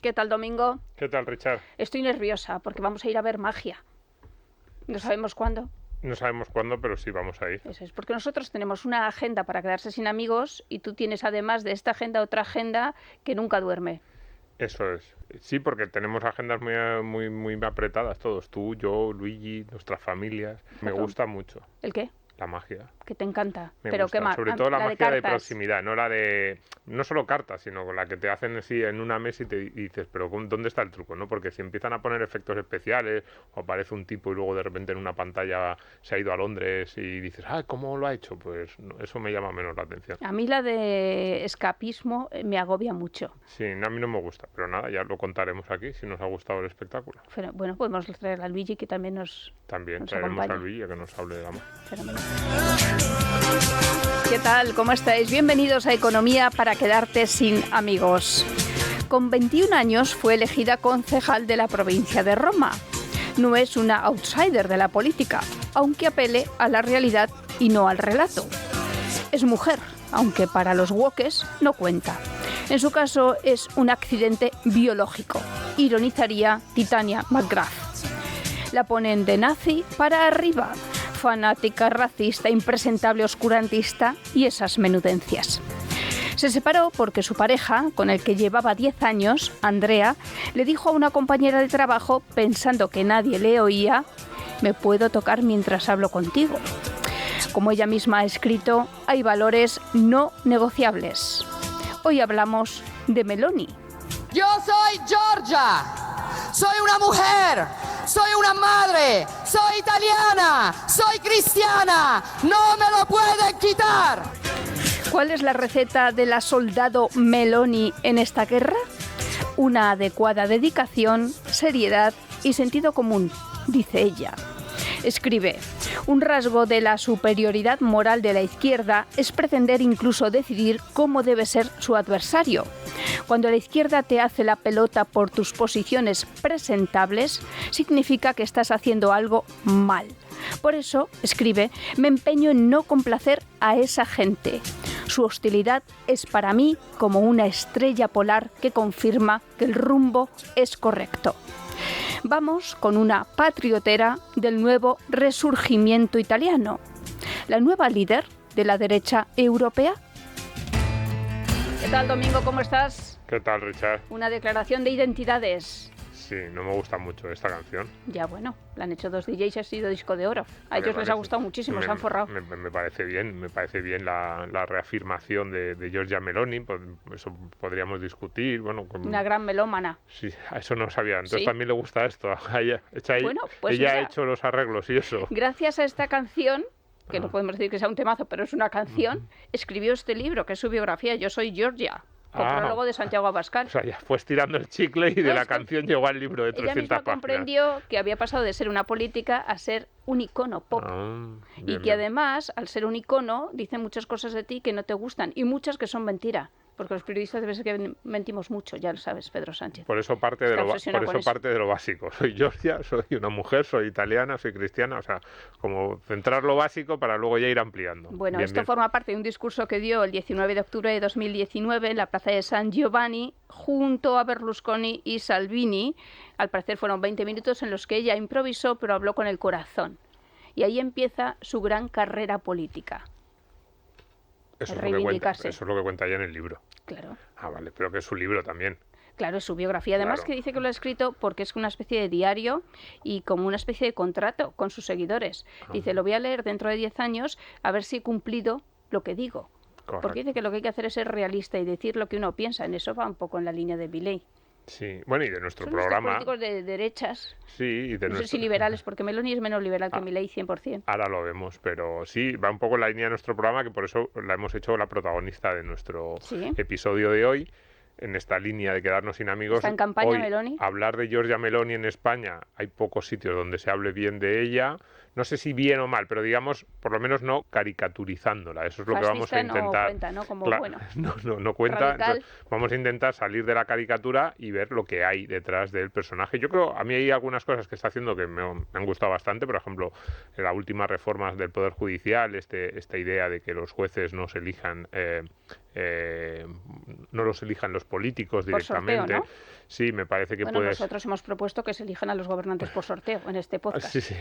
¿Qué tal, Domingo? ¿Qué tal, Richard? Estoy nerviosa porque vamos a ir a ver magia. No sabemos cuándo. No sabemos cuándo, pero sí vamos a ir. Eso es, porque nosotros tenemos una agenda para quedarse sin amigos y tú tienes además de esta agenda otra agenda que nunca duerme. Eso es. Sí, porque tenemos agendas muy apretadas todos. Tú, yo, Luigi, nuestras familias. Me gusta mucho ¿El qué? la magia. Que te encanta. Me Pero gusta. qué más. Sobre todo la magia de cartas. proximidad, no la de... No solo cartas, sino la que te hacen así en una mesa y dices, pero ¿dónde está el truco? ¿No? Porque si empiezan a poner efectos especiales o aparece un tipo y luego de repente en una pantalla se ha ido a Londres y dices, ¿cómo lo ha hecho? Pues no, eso me llama menos la atención. A mí la de escapismo me agobia mucho. Sí, a mí no me gusta, pero nada, ya lo contaremos aquí si nos ha gustado el espectáculo. Pero, bueno, podemos traer a Luigi que también nos traeremos acompañe. a Luigi a que nos hable de la magia. Fenomenal. ¿Qué tal? ¿Cómo estáis? Bienvenidos a Economía para quedarte sin amigos. Con 21 años fue elegida concejal de la provincia de Roma. No es una outsider de la política, aunque apele a la realidad y no al relato. Es mujer, aunque para los wokes no cuenta. En su caso es un accidente biológico, ironizaría Titania McGrath. La ponen de nazi para arriba, fanática, racista, impresentable, oscurantista y esas menudencias. Se separó porque su pareja, con el que llevaba 10 años, Andrea, le dijo a una compañera de trabajo, pensando que nadie le oía, «Me puedo tocar mientras hablo contigo». Como ella misma ha escrito, hay valores no negociables. Hoy hablamos de Meloni. Yo soy Giorgia, soy una mujer, soy una madre, soy italiana, soy cristiana, no me lo pueden quitar. ¿Cuál es la receta de la soldado Meloni en esta guerra? Una adecuada dedicación, seriedad y sentido común, dice ella. Escribe, un rasgo de la superioridad moral de la izquierda es pretender incluso decidir cómo debe ser su adversario. Cuando la izquierda te hace la pelota por tus posiciones presentables, significa que estás haciendo algo mal. Por eso, escribe, me empeño en no complacer a esa gente. Su hostilidad es para mí como una estrella polar que confirma que el rumbo es correcto. Vamos con una patriotera del nuevo resurgimiento italiano, la nueva líder de la derecha europea. ¿Qué tal, Domingo? ¿Cómo estás? ¿Qué tal, Richard? Una declaración de identidades. Sí, no me gusta mucho esta canción. Ya, bueno, la han hecho 2 DJs y ha sido disco de oro. A ellos les ha gustado muchísimo, se han forrado. Me parece bien la reafirmación de Giorgia Meloni, pues eso podríamos discutir. Bueno, una gran melómana. Sí, eso no sabía, entonces ¿Sí? También le gusta esto. Ella pues ella ha hecho los arreglos y eso. Gracias a esta canción, que no podemos decir que sea un temazo, pero es una canción, escribió este libro, que es su biografía, Yo soy Giorgia. Con prólogo de Santiago Abascal. O sea, ya fue estirando el chicle y de la canción llegó al libro de 300 páginas. Ella misma comprendió que había pasado de ser una política a ser un icono pop. Y que además, al ser un icono, dice muchas cosas de ti que no te gustan y muchas que son mentira. Porque los periodistas debe ser que mentimos mucho, ya lo sabes, Pedro Sánchez. Por eso parte de lo básico. Soy Giorgia, soy una mujer, soy italiana, soy cristiana. O sea, como centrar lo básico para luego ya ir ampliando. Bueno, esto forma parte de un discurso que dio el 19 de octubre de 2019 en la plaza de San Giovanni junto a Berlusconi y Salvini. Al parecer fueron 20 minutos en los que ella improvisó, pero habló con el corazón. Y ahí empieza su gran carrera política. Eso es lo que cuenta ella en el libro. Claro. Vale, pero que es su libro también. Claro, es su biografía. Además que dice que lo ha escrito porque es una especie de diario y como una especie de contrato con sus seguidores. Dice, lo voy a leer dentro de 10 años a ver si he cumplido lo que digo. Correcto. Porque dice que lo que hay que hacer es ser realista y decir lo que uno piensa. En eso va un poco en la línea de Milei. Sí, bueno, y de nuestro Son programa... políticos de derechas. Sí, y de no sé si liberales, porque Meloni es menos liberal que Milei 100%. Ahora lo vemos, pero sí, va un poco en la línea de nuestro programa, que por eso la hemos hecho la protagonista de nuestro episodio de hoy, en esta línea de quedarnos sin amigos. ¿Está en campaña hoy, Meloni? Hablar de Giorgia Meloni en España, hay pocos sitios donde se hable bien de ella. No sé si bien o mal, pero digamos, por lo menos no caricaturizándola. Eso es lo que vamos a intentar. No cuenta, ¿no? Como, bueno, no cuenta. Entonces, vamos a intentar salir de la caricatura y ver lo que hay detrás del personaje. Yo creo, a mí hay algunas cosas que está haciendo que me han gustado bastante. Por ejemplo, la última reforma del Poder Judicial, esta idea de que los jueces no se elijan no los elijan los políticos directamente. Por sorteo, ¿no? Sí, me parece que bueno, puedes... nosotros hemos propuesto que se elijan a los gobernantes por sorteo en este podcast. Sí, sí.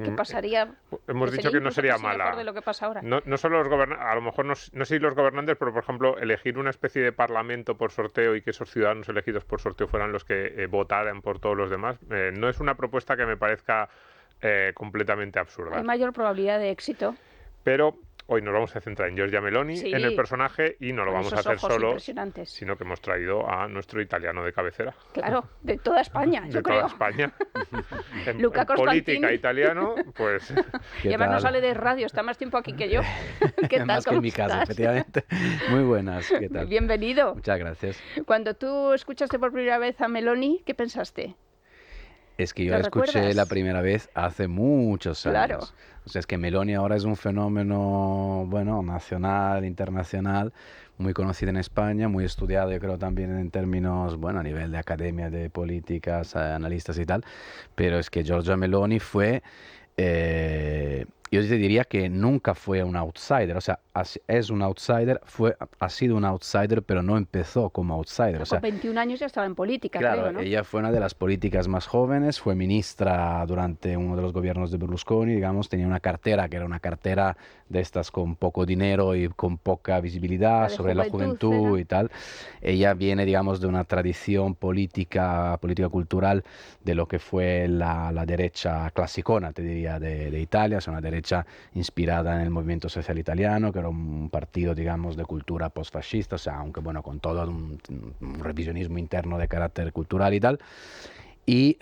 ¿Qué pasaría? Hemos dicho que no sería mala. Mejor de lo que pasa ahora. No solo los gobernantes, a lo mejor no sé si los gobernantes, pero por ejemplo, elegir una especie de parlamento por sorteo y que esos ciudadanos elegidos por sorteo fueran los que votaran por todos los demás, no es una propuesta que me parezca completamente absurda. Hay mayor probabilidad de éxito. Pero hoy nos vamos a centrar en Giorgia Meloni, sí, en el personaje, y no lo vamos a hacer solo, sino que hemos traído a nuestro italiano de cabecera. Claro, de toda España, yo creo. De toda España. en Luca política italiano, pues... Y además no sale de radio, está más tiempo aquí que yo. ¿Qué tal? Más que en mi casa, efectivamente. Muy buenas, ¿qué tal? Bienvenido. Muchas gracias. Cuando tú escuchaste por primera vez a Meloni, ¿qué pensaste? Es que yo la escuché la primera vez hace muchos años. Claro. O sea, es que Meloni ahora es un fenómeno, bueno, nacional, internacional, muy conocido en España, muy estudiado, yo creo, también en términos, bueno, a nivel de academia, de políticas, analistas y tal. Pero es que Giorgia Meloni fue... yo te diría que nunca fue un outsider, o sea, es un outsider, ha sido un outsider, pero no empezó como outsider. O sea, con 21 años ya estaba en política, claro, creo, ¿no? Ella fue una de las políticas más jóvenes, fue ministra durante uno de los gobiernos de Berlusconi, digamos, tenía una cartera que era una cartera de estas con poco dinero y con poca visibilidad sobre la juventud y tal. Ella viene, digamos, de una tradición política cultural de lo que fue la derecha clasicona, te diría, de Italia, o sea, una derecha inspirada en el movimiento social italiano, que era un partido, digamos, de cultura postfascista, o sea, aunque bueno, con todo un revisionismo interno de carácter cultural y tal. Y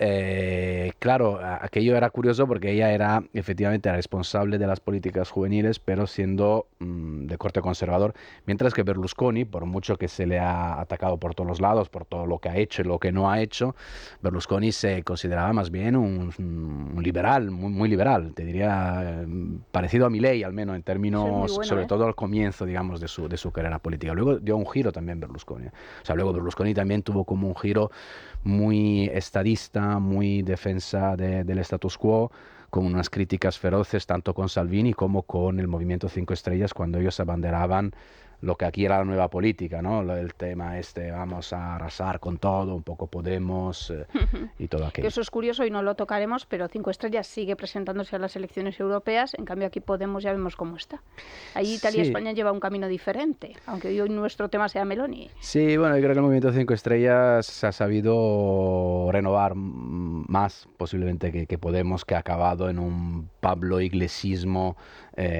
claro, aquello era curioso porque ella era efectivamente responsable de las políticas juveniles, pero siendo de corte conservador, mientras que Berlusconi, por mucho que se le ha atacado por todos los lados, por todo lo que ha hecho y lo que no ha hecho, Berlusconi se consideraba más bien un liberal, muy liberal, te diría parecido a Milei, al menos en términos, bueno, sobre todo al comienzo, digamos, de su carrera política. Luego dio un giro también Berlusconi. O sea, luego Berlusconi también tuvo como un giro muy estadista, muy defensa del status quo, con unas críticas feroces tanto con Salvini como con el Movimiento 5 Estrellas cuando ellos abanderaban lo que aquí era la nueva política, ¿no? El tema vamos a arrasar con todo, un poco Podemos y todo aquello. Eso es curioso y no lo tocaremos, pero 5 Estrellas sigue presentándose a las elecciones europeas, en cambio aquí Podemos ya vemos cómo está. Ahí Italia y España lleva un camino diferente, aunque hoy nuestro tema sea Meloni. Sí, bueno, yo creo que el Movimiento 5 Estrellas se ha sabido renovar más posiblemente que Podemos, que ha acabado en un Pablo Iglesismo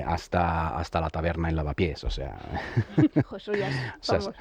hasta la taberna en Lavapiés, o sea...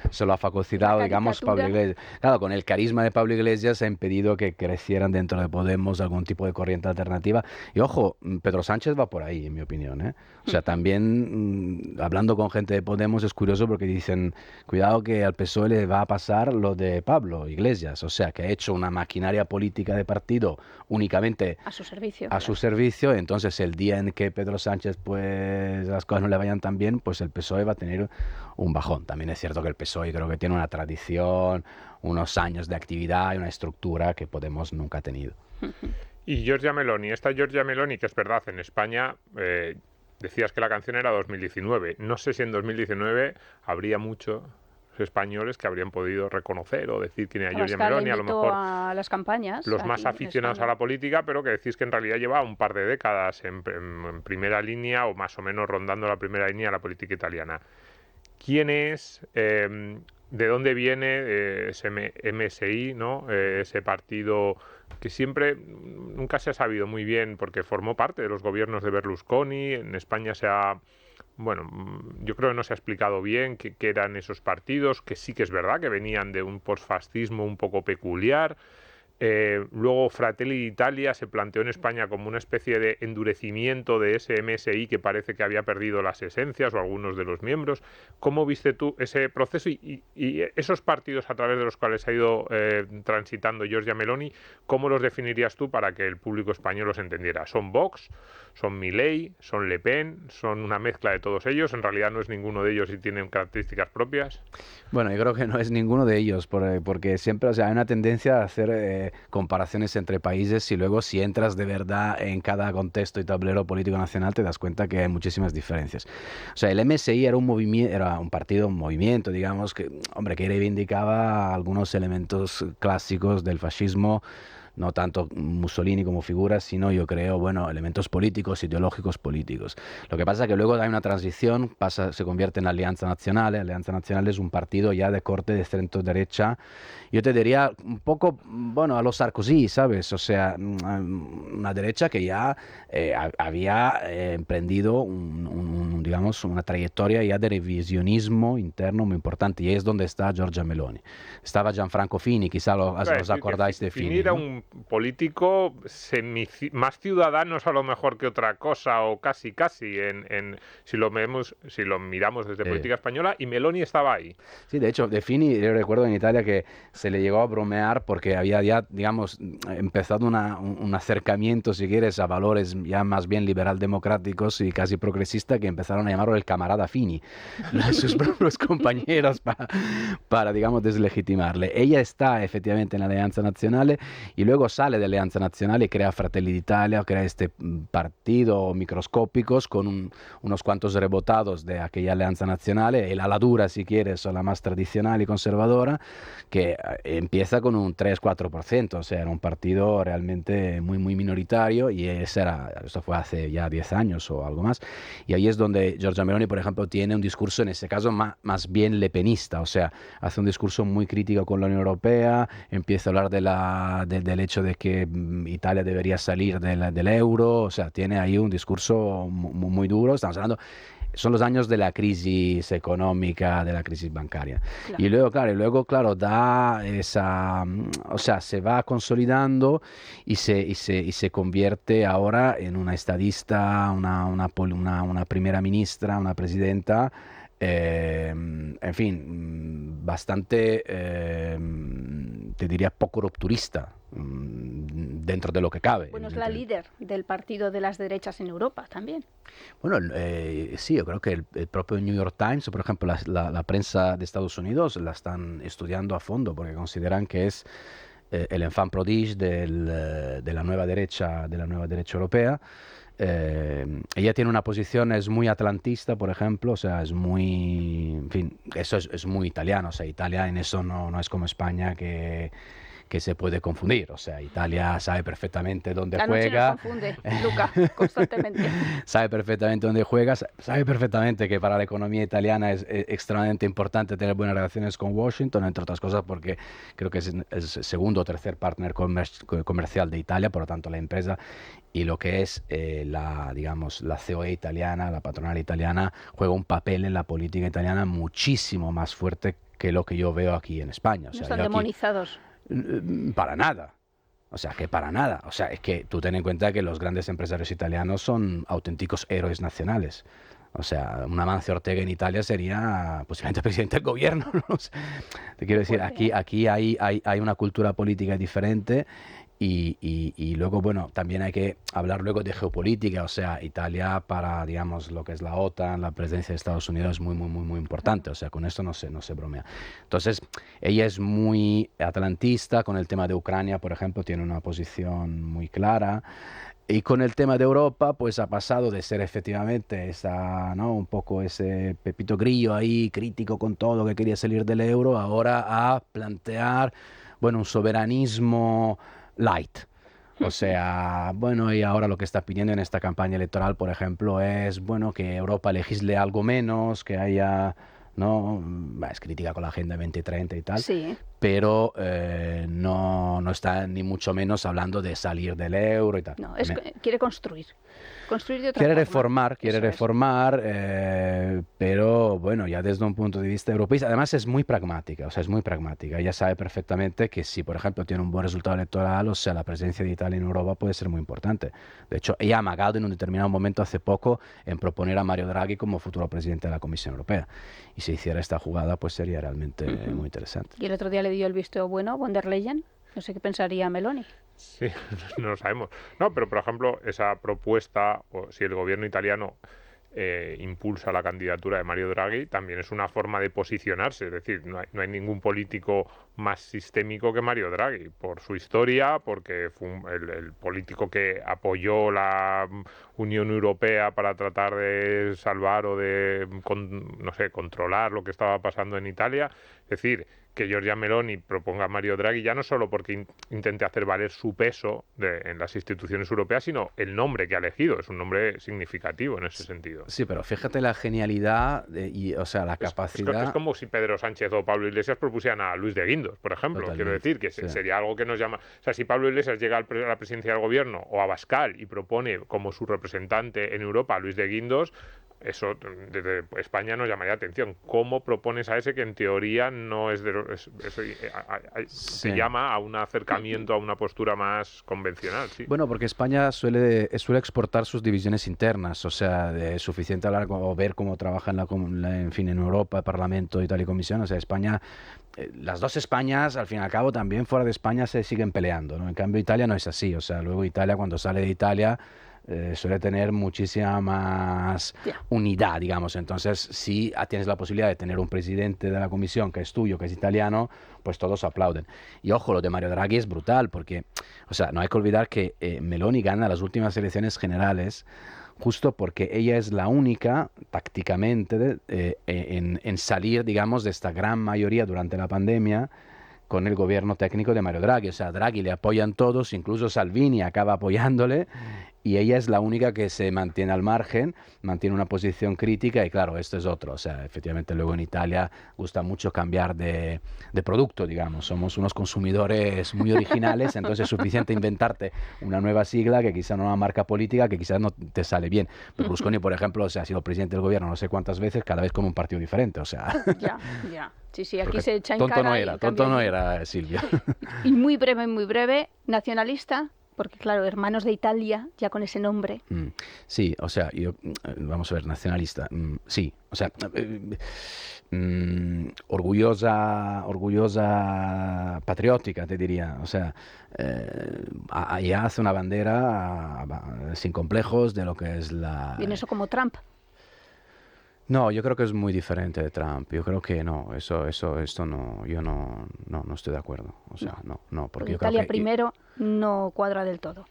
Solo ha fagocitado, digamos, Pablo Iglesias. Claro, con el carisma de Pablo Iglesias ha impedido que crecieran dentro de Podemos algún tipo de corriente alternativa. Y ojo, Pedro Sánchez va por ahí, en mi opinión, ¿eh? O sea, también hablando con gente de Podemos es curioso porque dicen, cuidado que al PSOE le va a pasar lo de Pablo Iglesias, o sea, que ha hecho una maquinaria política de partido únicamente a su servicio. A su servicio, entonces el día en que Pedro Sánchez, pues las cosas no le vayan tan bien, pues el PSOE va a tener un bajón. También es cierto que el PSOE creo que tiene una tradición, unos años de actividad y una estructura que Podemos nunca ha tenido. Y Giorgia Meloni, esta Giorgia Meloni, que es verdad, en España decías que la canción era 2019. No sé si en 2019 habría muchos españoles que habrían podido reconocer o decir quién era Giorgia Meloni, a lo mejor a las campañas, los más aficionados a la política, pero que decís que en realidad lleva un par de décadas en primera línea o más o menos rondando la primera línea de la política italiana. ¿Quién es? ¿De dónde viene ese MSI, ¿no? Ese partido que siempre nunca se ha sabido muy bien porque formó parte de los gobiernos de Berlusconi? En España yo creo que no se ha explicado bien qué eran esos partidos, que sí que es verdad que venían de un posfascismo un poco peculiar. Luego Fratelli d'Italia se planteó en España como una especie de endurecimiento de ese MSI que parece que había perdido las esencias o algunos de los miembros. ¿Cómo viste tú ese proceso y esos partidos a través de los cuales ha ido transitando Giorgia Meloni? ¿Cómo los definirías tú para que el público español los entendiera? ¿Son Vox? ¿Son Milei? ¿Son Le Pen? ¿Son una mezcla de todos ellos? ¿En realidad no es ninguno de ellos y tienen características propias? Bueno, yo creo que no es ninguno de ellos porque siempre, o sea, hay una tendencia a hacer comparaciones entre países y luego si entras de verdad en cada contexto y tablero político nacional te das cuenta que hay muchísimas diferencias. O sea, el MSI era un movimiento, era un partido, un movimiento, digamos, que, hombre, que reivindicaba algunos elementos clásicos del fascismo, no tanto Mussolini como figura, sino yo creo, bueno, elementos políticos, ideológicos políticos. Lo que pasa es que luego hay una transición, se convierte en Alianza Nacional. Alianza Nacional es un partido ya de corte de centro derecha, yo te diría un poco, bueno, a los Sarkozy, ¿sabes? O sea, una derecha que ya había emprendido digamos, una trayectoria ya de revisionismo interno muy importante, y es donde está Giorgia Meloni. Estaba Gianfranco Fini, quizá os acordáis de Fini. Fini era, ¿no?, un político más ciudadanos a lo mejor que otra cosa, o casi, si lo miramos desde política española, y Meloni estaba ahí. Sí, de hecho, de Fini yo recuerdo en Italia que se le llegó a bromear porque había ya, digamos, empezado un acercamiento, si quieres, a valores ya más bien liberal-democráticos y casi progresistas, que empezaron a llamarlo el camarada Fini, sus propios compañeros, para, digamos, deslegitimarle. Ella está efectivamente en la Alleanza Nazionale y luego sale de Alleanza Nazionale y crea Fratelli d'Italia, crea este partido microscópicos con unos cuantos rebotados de aquella Alleanza Nazionale, el ala dura, si quieres, o la más tradicional y conservadora, que empieza con un 3-4%, o sea, era un partido realmente muy, muy minoritario, y esto fue hace ya 10 años o algo más, y ahí es donde Giorgia Meloni, por ejemplo, tiene un discurso, en ese caso, más bien lepenista, o sea, hace un discurso muy crítico con la Unión Europea, empieza a hablar del hecho de que Italia debería salir del euro, o sea, tiene ahí un discurso muy, muy duro. Estamos hablando, son los años de la crisis económica, de la crisis bancaria. Claro. Y luego, claro, da esa, o sea, se va consolidando y se convierte ahora en una estadista, una primera ministra, una presidenta, en fin, bastante, te diría, poco rupturista, dentro de lo que cabe. Bueno, es la líder del partido de las derechas en Europa también. Bueno, sí, yo creo que el propio New York Times, por ejemplo, la prensa de Estados Unidos la están estudiando a fondo porque consideran que es el enfant prodige de la nueva derecha europea. Ella tiene una posición, es muy atlantista, por ejemplo, o sea, es muy, en fin, eso es muy italiano, o sea, Italia en eso no es como España, que se puede confundir, o sea, Italia sabe perfectamente dónde juega. La noche nos confunde, Luca, constantemente. Sabe perfectamente dónde juega, sabe perfectamente que para la economía italiana es extremadamente importante tener buenas relaciones con Washington, entre otras cosas porque creo que es el segundo o tercer partner comercial de Italia, por lo tanto la empresa y lo que es la COE italiana, la patronal italiana, juega un papel en la política italiana muchísimo más fuerte que lo que yo veo aquí en España. O sea, no están demonizados. Para nada. O sea, que para nada. O sea, es que tú ten en cuenta que los grandes empresarios italianos son auténticos héroes nacionales. O sea, un Amancio Ortega en Italia sería posiblemente presidente del gobierno, ¿no? O sea, te quiero decir, aquí hay una cultura política diferente. Y luego, bueno, también hay que hablar luego de geopolítica, o sea, Italia para, digamos, lo que es la OTAN, la presencia de Estados Unidos es muy, muy, muy, muy importante, o sea, con esto no se bromea. Entonces, ella es muy atlantista, con el tema de Ucrania, por ejemplo, tiene una posición muy clara, y con el tema de Europa, pues ha pasado de ser efectivamente un poco ese Pepito Grillo ahí, crítico con todo, que quería salir del euro, ahora a plantear, bueno, un soberanismo light. O sea, bueno, y ahora lo que está pidiendo en esta campaña electoral, por ejemplo, es, bueno, que Europa legisle algo menos, que haya, ¿no? Es crítica con la Agenda 2030 y tal, sí, pero no está ni mucho menos hablando de salir del euro y tal. No, quiere construir de otra forma. Quiere reformar, pero bueno, ya desde un punto de vista europeísta. Además es muy pragmática, o sea, es muy pragmática. Ella sabe perfectamente que si, por ejemplo, tiene un buen resultado electoral, o sea, la presencia de Italia en Europa puede ser muy importante. De hecho, ella ha amagado en un determinado momento hace poco en proponer a Mario Draghi como futuro presidente de la Comisión Europea. Y si hiciera esta jugada, pues sería realmente muy interesante. Y el otro día le dio el visto bueno a von der Leyen. No sé qué pensaría Meloni. Sí, no lo sabemos. No, pero por ejemplo, esa propuesta, o si el gobierno italiano impulsa la candidatura de Mario Draghi, también es una forma de posicionarse. Es decir, no hay ningún político más sistémico que Mario Draghi, por su historia, porque fue el político que apoyó la Unión Europea para tratar de salvar o de, no sé, controlar lo que estaba pasando en Italia. Es decir, que Giorgia Meloni proponga a Mario Draghi ya no solo porque intente hacer valer su peso en las instituciones europeas, sino el nombre que ha elegido. Es un nombre significativo en ese sentido. Sí, pero fíjate la genialidad o sea, la capacidad... Es como si Pedro Sánchez o Pablo Iglesias propusieran a Luis de Guindos, por ejemplo. Totalmente. Quiero decir que sería algo que nos llama... O sea, si Pablo Iglesias llega a la presidencia del gobierno o a Abascal y propone como su representante en Europa a Luis de Guindos, eso desde España nos llamaría la atención. ¿Cómo propones a ese que en teoría no es de... se llama a un acercamiento a una postura más convencional? Sí. Bueno, porque España suele exportar sus divisiones internas, o sea, es suficiente hablar o ver cómo trabaja en Europa, Parlamento y tal y Comisión. O sea, España, las dos Españas, al fin y al cabo, también fuera de España se siguen peleando, ¿no? En cambio, Italia no es así. O sea, luego Italia, cuando sale de Italia, suele tener muchísima más unidad, digamos. Entonces, si tienes la posibilidad de tener un presidente de la comisión que es tuyo, que es italiano, pues todos aplauden. Y ojo, lo de Mario Draghi es brutal, porque, o sea, no hay que olvidar que Meloni gana las últimas elecciones generales justo porque ella es la única, tácticamente, en salir, digamos, de esta gran mayoría durante la pandemia con el gobierno técnico de Mario Draghi. O sea, Draghi le apoyan todos, incluso Salvini acaba apoyándole, y ella es la única que se mantiene al margen, mantiene una posición crítica, y claro, esto es otro. O sea, efectivamente luego en Italia gusta mucho cambiar de producto, digamos. Somos unos consumidores muy originales, entonces es suficiente inventarte una nueva sigla, que quizá no una marca política, que quizás no te sale bien. Berlusconi, por ejemplo, o sea, ha sido presidente del gobierno no sé cuántas veces, cada vez con un partido diferente, o sea... Ya. Sí, aquí se echa en tonto cara. Tonto no era, Silvia. Y muy breve, nacionalista, porque claro, Hermanos de Italia, ya con ese nombre. Sí, o sea, vamos a ver, nacionalista, sí, o sea, orgullosa, patriótica, te diría, o sea, ella hace una bandera sin complejos de lo que es la... ¿Viene eso como Trump? No, yo creo que es muy diferente de Trump. Yo creo que no, esto no, yo no estoy de acuerdo. O sea, no, porque yo Italia creo que primero no cuadra del todo.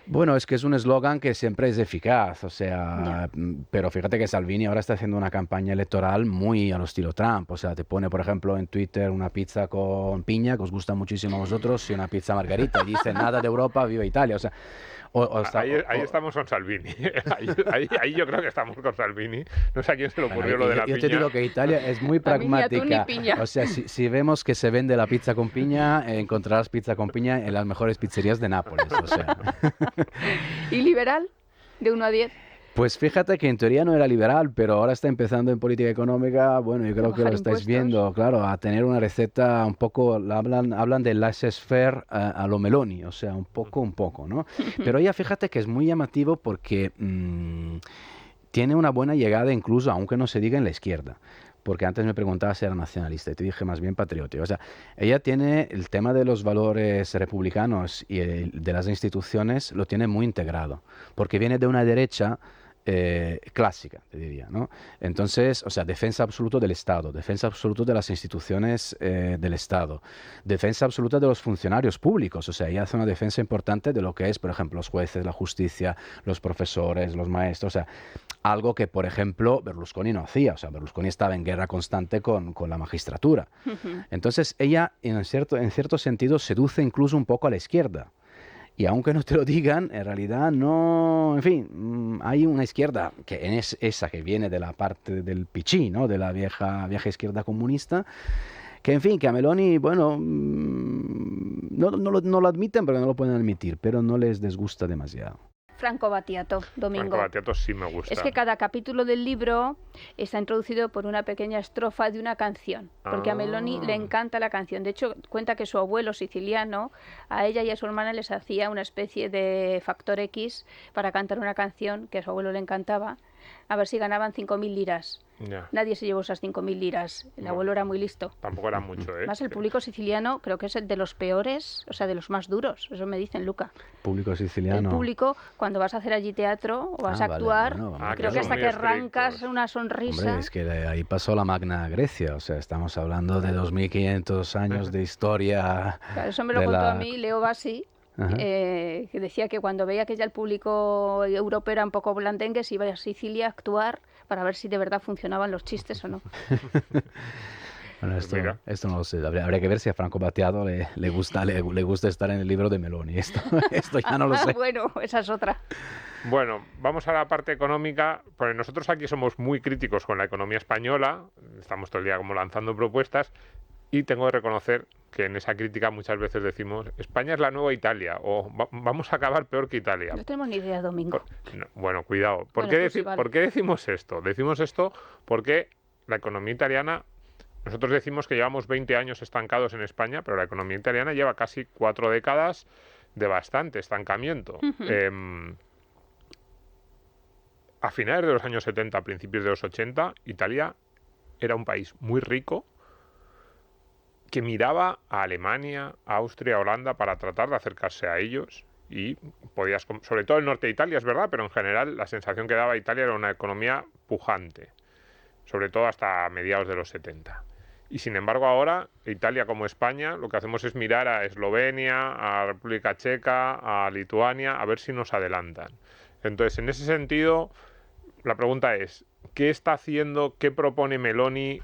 Bueno, es que es un eslogan que siempre es eficaz, o sea, pero fíjate que Salvini ahora está haciendo una campaña electoral muy al estilo Trump, o sea, te pone, por ejemplo, en Twitter una pizza con piña, que os gusta muchísimo a vosotros, y una pizza margarita, y dice, nada de Europa, viva Italia, o sea... Ahí estamos con Salvini. Ahí yo creo que estamos con Salvini. No sé a quién se le ocurrió lo de la piña. Yo te digo que Italia es muy pragmática. O sea, si vemos que se vende la pizza con piña, encontrarás pizza con piña en las mejores pizzerías de Nápoles. O sea. ¿Y liberal? De 1 a 10. Pues fíjate que en teoría no era liberal, pero ahora está empezando en política económica, bueno, yo creo que lo estáis viendo, claro, a tener una receta un poco, hablan de laissez-faire a lo Meloni, o sea, un poco, ¿no? Pero ella fíjate que es muy llamativo porque tiene una buena llegada incluso, aunque no se diga en la izquierda. Porque antes me preguntabas si era nacionalista y te dije más bien patriótico. O sea, ella tiene el tema de los valores republicanos y de las instituciones, lo tiene muy integrado, porque viene de una derecha clásica, te diría, ¿no? Entonces, o sea, defensa absoluta del Estado, defensa absoluta de las instituciones del Estado, defensa absoluta de los funcionarios públicos, o sea, ella hace una defensa importante de lo que es, por ejemplo, los jueces, la justicia, los profesores, los maestros, o sea, algo que, por ejemplo, Berlusconi no hacía, o sea, Berlusconi estaba en guerra constante con la magistratura. Entonces, ella, en cierto sentido, seduce incluso un poco a la izquierda. Y aunque no te lo digan, en realidad no... En fin, hay una izquierda, que es esa que viene de la parte del PC, ¿no? De la vieja izquierda comunista, que en fin, que a Meloni, bueno, no lo admiten, pero no lo pueden admitir, pero no les disgusta demasiado. Franco Battiato, Domingo. Franco Battiato sí me gusta. Es que cada capítulo del libro está introducido por una pequeña estrofa de una canción, porque a Meloni le encanta la canción. De hecho, cuenta que su abuelo siciliano, a ella y a su hermana les hacía una especie de factor X para cantar una canción que a su abuelo le encantaba. a ver si ganaban 5.000 liras. Ya. Nadie se llevó esas 5.000 liras. El abuelo era muy listo. Tampoco era mucho, ¿eh? Más el público siciliano creo que es el de los peores, o sea, de los más duros. Eso me dicen, Luca. Público siciliano. El público, cuando vas a hacer allí teatro o vas a actuar, vale, bueno, creo que son hasta muy que arrancas estrictos. una sonrisa... Hombre, es que ahí pasó la Magna Grecia, o sea, estamos hablando de 2.500 años de historia. Claro, eso me lo de contó la- a mí Leo Bassi, Ajá. que decía que cuando veía que ya el público europeo era un poco blandengue, se iba a Sicilia a actuar para ver si de verdad funcionaban los chistes o no. Bueno, Mira. esto no lo sé. Habría que ver si a Franco Battiato le gusta estar en el libro de Meloni. Esto ya no lo sé. Bueno, esa es otra. Bueno, vamos a la parte económica, porque nosotros aquí somos muy críticos con la economía española, estamos todo el día como lanzando propuestas, y tengo que reconocer que en esa crítica muchas veces decimos, España es la nueva Italia, o vamos a acabar peor que Italia. No tenemos ni idea, Domingo. No, bueno, cuidado. Bueno, tú sí, vale. ¿Por qué decimos esto? Decimos esto porque la economía italiana, nosotros decimos que llevamos 20 años estancados en España, pero la economía italiana lleva casi 4 décadas de bastante estancamiento. A finales de los años 70, a principios de los 80, Italia era un país muy rico que miraba a Alemania, a Austria, a Holanda para tratar de acercarse a ellos y podías, sobre todo el norte de Italia, es verdad, pero en general la sensación que daba Italia era una economía pujante, sobre todo hasta mediados de los 70. Y sin embargo ahora, Italia como España, lo que hacemos es mirar a Eslovenia, a República Checa, a Lituania, a ver si nos adelantan. Entonces, en ese sentido, la pregunta es, ¿qué está haciendo, qué propone Meloni?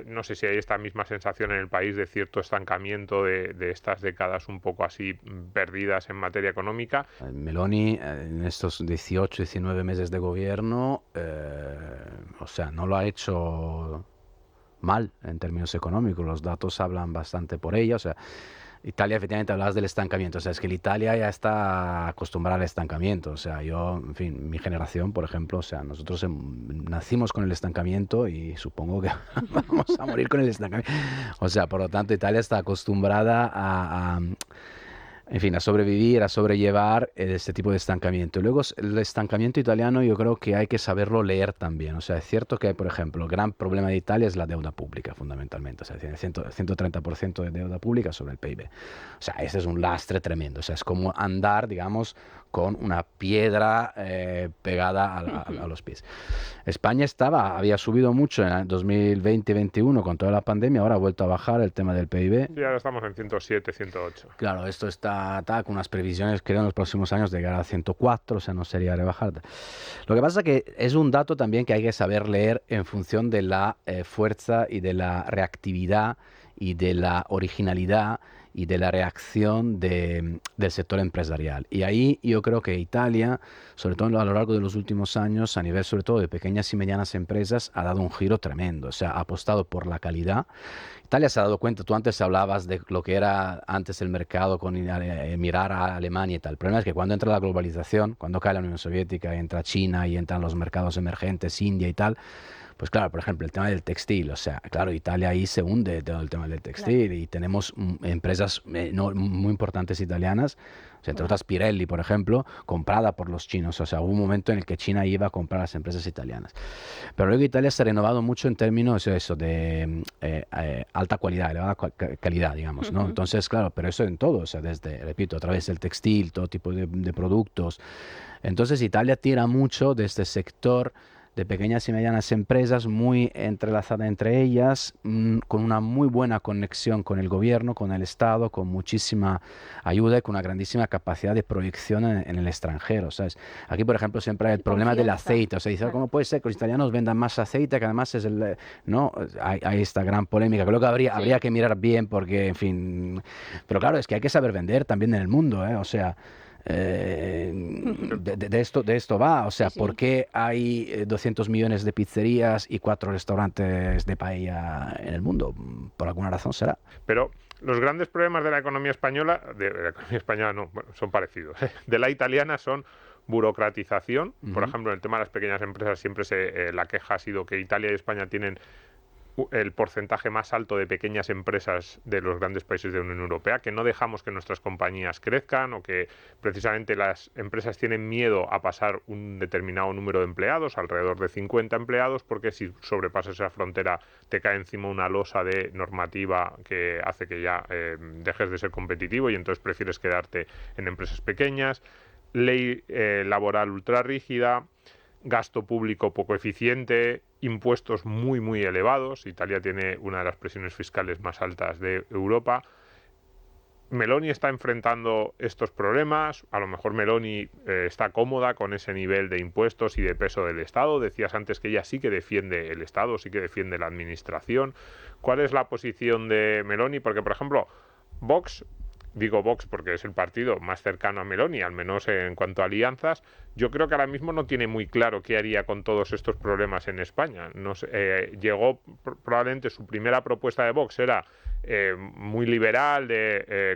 No sé si hay esta misma sensación en el país de cierto estancamiento de estas décadas un poco así perdidas en materia económica. Meloni en estos 18, 19 meses de gobierno, o sea, no lo ha hecho mal en términos económicos, los datos hablan bastante por ella, o sea, Italia, efectivamente, hablabas del estancamiento, o sea, es que Italia ya está acostumbrada al estancamiento, o sea, yo, en fin, mi generación, por ejemplo, o sea, nosotros nacimos con el estancamiento y supongo que vamos a morir con el estancamiento, o sea, por lo tanto, Italia está acostumbrada en fin, a sobrevivir, a sobrellevar este tipo de estancamiento. Y luego, el estancamiento italiano yo creo que hay que saberlo leer también. O sea, es cierto que, por ejemplo, el gran problema de Italia es la deuda pública, fundamentalmente. O sea, tiene 130% de deuda pública sobre el PIB. O sea, ese es un lastre tremendo. O sea, es como andar, digamos, con una piedra pegada a los pies. España había subido mucho en el 2020-2021 con toda la pandemia, ahora ha vuelto a bajar el tema del PIB. Sí, ahora estamos en 107, 108. Claro, esto está con unas previsiones que en los próximos años de llegar a 104, o sea, no sería rebajar. Lo que pasa es que es un dato también que hay que saber leer en función de la fuerza y de la reactividad y de la originalidad y de la reacción del sector empresarial. Y ahí yo creo que Italia, sobre todo a lo largo de los últimos años, a nivel sobre todo de pequeñas y medianas empresas, ha dado un giro tremendo. O sea, ha apostado por la calidad. Italia se ha dado cuenta, tú antes hablabas de lo que era antes el mercado con mirar a Alemania y tal. El problema es que cuando entra la globalización, cuando cae la Unión Soviética, entra China y entran los mercados emergentes, India y tal, pues claro, por ejemplo, el tema del textil, o sea, claro, Italia ahí se hunde todo el tema del textil, claro. Y tenemos empresas muy importantes italianas, o sea, entre otras Pirelli, por ejemplo, comprada por los chinos, o sea, hubo un momento en el que China iba a comprar las empresas italianas. Pero luego Italia se ha renovado mucho en términos de alta calidad, elevada calidad, digamos, ¿no? Entonces, claro, pero eso en todo, o sea, desde, repito, a través del textil, todo tipo de productos. Entonces, Italia tira mucho de este sector de pequeñas y medianas empresas, muy entrelazada entre ellas, con una muy buena conexión con el gobierno, con el Estado, con muchísima ayuda y con una grandísima capacidad de proyección en el extranjero, ¿sabes? Aquí, por ejemplo, siempre hay el problema del aceite, o sea, dice, ¿cómo puede ser que los italianos vendan más aceite, que además es el... No, hay esta gran polémica, creo que habría que mirar bien porque, en fin... Pero claro, es que hay que saber vender también en el mundo, ¿eh? O sea... de esto va, o sea, sí. ¿Por qué hay 200 millones de pizzerías y 4 restaurantes de paella en el mundo? Por alguna razón será. Pero los grandes problemas de la economía española, no, bueno, son parecidos, de la italiana son burocratización, por ejemplo, en el tema de las pequeñas empresas siempre la queja ha sido que Italia y España tienen el porcentaje más alto de pequeñas empresas de los grandes países de la Unión Europea, que no dejamos que nuestras compañías crezcan o que precisamente las empresas tienen miedo a pasar un determinado número de empleados, alrededor de 50 empleados, porque si sobrepasas esa frontera te cae encima una losa de normativa que hace que ya dejes de ser competitivo y entonces prefieres quedarte en empresas pequeñas, ley laboral ultra rígida, gasto público poco eficiente, impuestos muy muy elevados. Italia tiene una de las presiones fiscales más altas de Europa. Meloni está enfrentando estos problemas. A lo mejor Meloni está cómoda con ese nivel de impuestos y de peso del Estado. Decías antes que ella sí que defiende el Estado, sí que defiende la administración. ¿Cuál es la posición de Meloni? Porque, por ejemplo, Vox, digo Vox porque es el partido más cercano a Meloni, al menos en cuanto a alianzas, yo creo que ahora mismo no tiene muy claro qué haría con todos estos problemas en España. No sé, llegó probablemente su primera propuesta de Vox era muy liberal,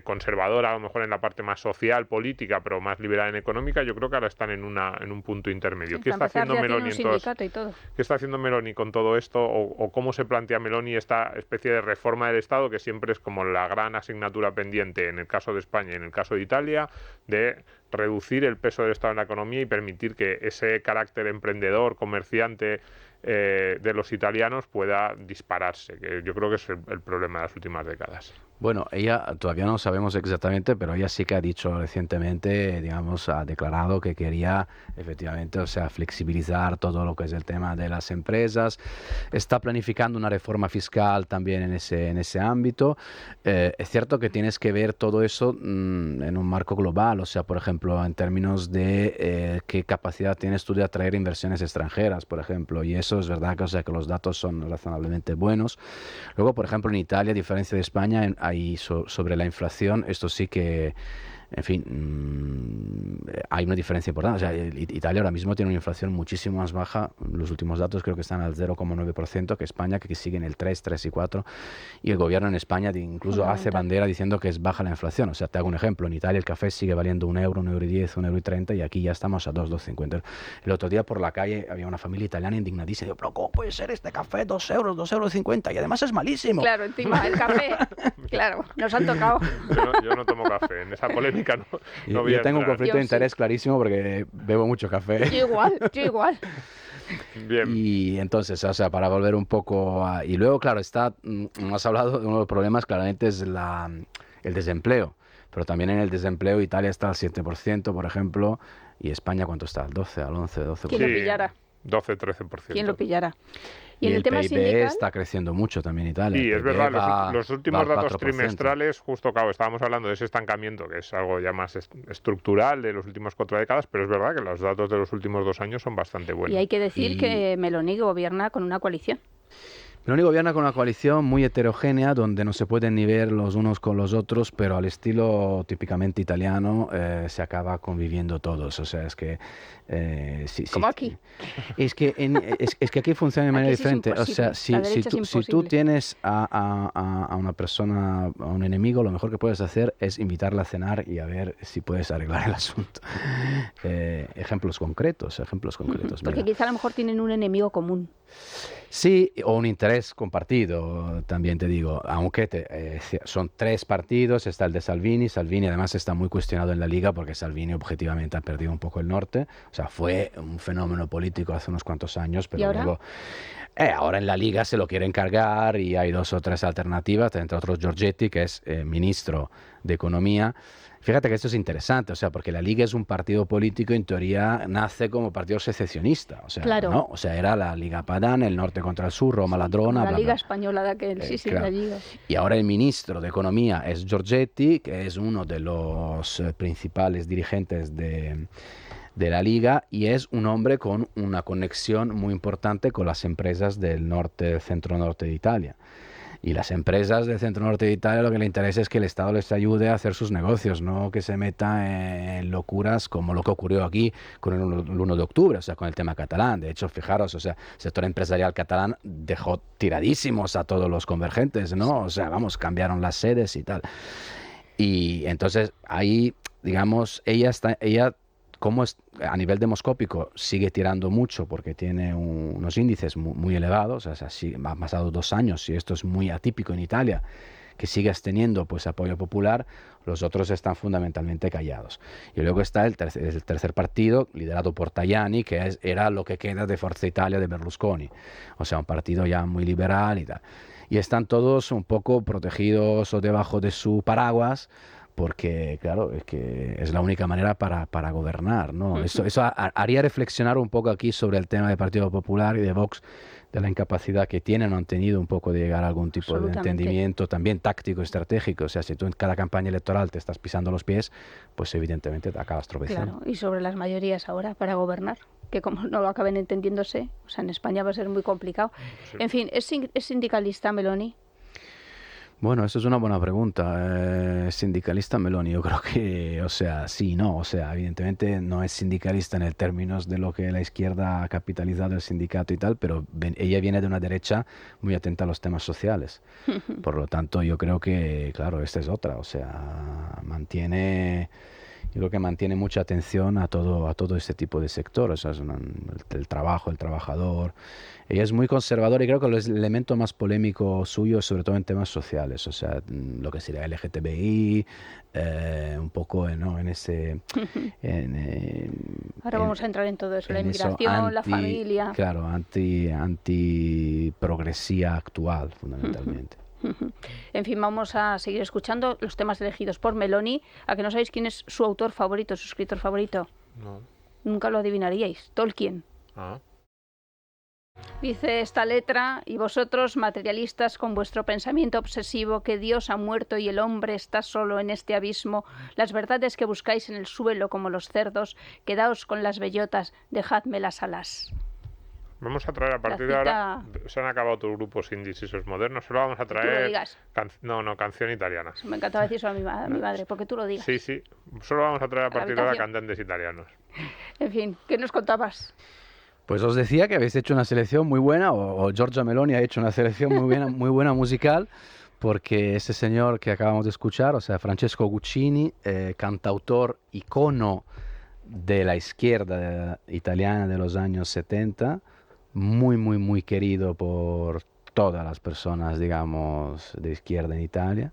conservadora a lo mejor en la parte más social, política, pero más liberal en económica. Yo creo que ahora están en un punto intermedio. Sí, ¿Qué está haciendo Meloni ¿Qué está haciendo Meloni con todo esto? ¿O cómo se plantea Meloni esta especie de reforma del Estado, que siempre es como la gran asignatura pendiente en el caso de España y en el caso de Italia, de reducir el peso del Estado en la economía y permitir que ese carácter emprendedor, comerciante de los italianos pueda dispararse, que yo creo que es el problema de las últimas décadas? Bueno, ella todavía no sabemos exactamente, pero ella sí que ha dicho recientemente, digamos, ha declarado que quería efectivamente, o sea, flexibilizar todo lo que es el tema de las empresas. Está planificando una reforma fiscal también en ese ámbito. Es cierto que tienes que ver todo eso en un marco global, o sea, por ejemplo, en términos de qué capacidad tienes tú de atraer inversiones extranjeras, por ejemplo, y eso es verdad que, o sea, que los datos son razonablemente buenos. Luego, por ejemplo, en Italia, a diferencia de España, ahí sobre la inflación, esto sí que, en fin, hay una diferencia importante. O sea, Italia ahora mismo tiene una inflación muchísimo más baja. Los últimos datos creo que están al 0,9%, que España, que sigue en el 3 y 4. Y el gobierno en España incluso hace bandera diciendo que es baja la inflación. O sea, te hago un ejemplo. En Italia el café sigue valiendo €1, €1,10, €1,30 y aquí ya estamos a 2,50. El otro día por la calle había una familia italiana indignadísima. Digo, pero ¿cómo puede ser este café? €2, €2,50 y además es malísimo. Claro, encima el café. Claro, nos han tocado. Yo no tomo café. En esa polémica no voy a yo tengo un entrar. conflicto de interés clarísimo porque bebo mucho café. Yo igual. Bien. Y entonces, o sea, para volver un poco a... Y luego, claro, has hablado de uno de los problemas, claramente es el desempleo. Pero también en el desempleo Italia está al 7%, por ejemplo, y España, ¿cuánto está? Al 12, al 11, 12%. ¿Quién lo pillara? 12-13%. ¿Quién lo pillara? Y en el tema PIB sindical está creciendo mucho también Italia. Sí, es verdad, los últimos va al datos 4%. trimestrales, justo, claro, estábamos hablando de ese estancamiento, que es algo ya más estructural de los últimos 4 décadas, pero es verdad que los datos de los últimos 2 años son bastante buenos. Y hay que decir que Meloni gobierna con una coalición. Meloni gobierna con una coalición muy heterogénea, donde no se pueden ni ver los unos con los otros, pero al estilo típicamente italiano se acaba conviviendo todos. O sea, es que... Como aquí. Es que aquí funciona de manera Aquí sí diferente. O sea, si tú tienes a una persona, a un enemigo, lo mejor que puedes hacer es invitarla a cenar y a ver si puedes arreglar el asunto. Ejemplos concretos. Porque quizá a lo mejor tienen un enemigo común. Sí, o un interés compartido, también te digo, aunque son 3 partidos, está el de Salvini además está muy cuestionado en la Liga porque Salvini objetivamente ha perdido un poco el norte, o sea, fue un fenómeno político hace unos cuantos años, pero luego ahora en la Liga se lo quieren cargar y hay 2 o 3 alternativas, entre otros Giorgetti, que es ministro de Economía. Fíjate que esto es interesante, o sea, porque la Liga es un partido político, en teoría nace como partido secesionista, o sea, claro. ¿no? O sea, era la Liga Padana, el norte contra el sur, Roma ladrona, la bla, Liga bla. Española de aquel, sí, claro. la Liga. Y ahora el ministro de Economía es Giorgetti, que es uno de los principales dirigentes de la Liga y es un hombre con una conexión muy importante con las empresas del norte, centro-norte de Italia. Y las empresas del centro-norte de Italia lo que le interesa es que el Estado les ayude a hacer sus negocios, no que se meta en locuras como lo que ocurrió aquí con el 1 de octubre, o sea, con el tema catalán. De hecho, fijaros, o sea, el sector empresarial catalán dejó tiradísimos a todos los convergentes, ¿no? O sea, vamos, cambiaron las sedes y tal. Y entonces ahí, digamos, ella como a nivel demoscópico sigue tirando mucho porque tiene unos índices muy elevados, o sea, han pasado 2 años y esto es muy atípico en Italia, que sigas teniendo pues apoyo popular, los otros están fundamentalmente callados. Y luego está el tercer partido, liderado por Tajani, que era lo que queda de Forza Italia de Berlusconi, o sea, un partido ya muy liberal y tal. Y están todos un poco protegidos o debajo de su paraguas, porque, claro, es que es la única manera para gobernar, ¿no? Eso haría reflexionar un poco aquí sobre el tema del Partido Popular y de Vox, de la incapacidad que tienen o han tenido un poco de llegar a algún tipo de entendimiento también táctico, estratégico. O sea, si tú en cada campaña electoral te estás pisando los pies, pues evidentemente te acabas tropezando. Claro, y sobre las mayorías ahora para gobernar, que como no lo acaben entendiéndose, o sea, en España va a ser muy complicado. Sí. En fin, ¿es sindicalista Meloni? Bueno, eso es una buena pregunta. ¿Sindicalista Meloni? Yo creo que, o sea, sí, no. O sea, evidentemente no es sindicalista en el términos de lo que la izquierda ha capitalizado el sindicato y tal, pero ella viene de una derecha muy atenta a los temas sociales. Por lo tanto, yo creo que, claro, esta es otra. O sea, yo creo que mantiene mucha atención a todo este tipo de sectores, o sea, el trabajo, el trabajador. Ella es muy conservadora y creo que el elemento más polémico suyo es sobre todo en temas sociales, o sea, lo que sería LGTBI, un poco ¿no? en ese... Ahora vamos a entrar en todo eso, la inmigración, la familia. Claro, anti-progresía actual, fundamentalmente. En fin, vamos a seguir escuchando los temas elegidos por Meloni. ¿A que no sabéis quién es su autor favorito, su escritor favorito? No. Nunca lo adivinaríais. Tolkien. Ah. Dice esta letra: y vosotros, materialistas, con vuestro pensamiento obsesivo que Dios ha muerto y el hombre está solo en este abismo, las verdades que buscáis en el suelo como los cerdos, quedaos con las bellotas, dejadme las alas. Vamos a traer a partir de ahora, se han acabado tus grupos indecisos modernos, solo vamos a traer... canción italiana. Me encantaba decir eso a mi madre, porque tú lo digas. Sí, solo vamos a traer a partir de ahora cantantes italianos. En fin, ¿qué nos contabas? Pues os decía que habéis hecho una selección muy buena, o Giorgia Meloni ha hecho una selección muy buena musical, porque ese señor que acabamos de escuchar, o sea, Francesco Guccini, cantautor icono de la izquierda italiana de los años 70, muy querido por todas las personas, digamos, de izquierda en Italia.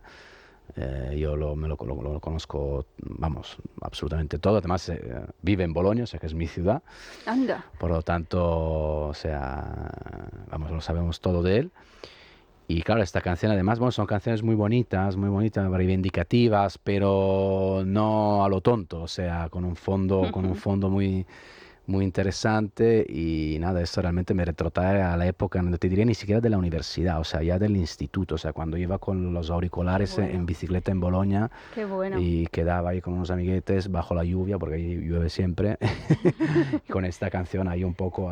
Yo me lo conozco, vamos, absolutamente todo. Además, vive en Bolonia, o sea que es mi ciudad. Anda. Por lo tanto, o sea, vamos, lo sabemos todo de él. Y claro, esta canción además, bueno, son canciones muy bonitas, reivindicativas, pero no a lo tonto, o sea, con un fondo muy interesante. Y nada, esto realmente me retrotrae a la época, no te diría ni siquiera de la universidad, o sea, ya del instituto, o sea, cuando iba con los auriculares en bicicleta en Bolonia. Qué bueno. Y quedaba ahí con unos amiguetes bajo la lluvia, porque ahí llueve siempre, y con esta canción ahí un poco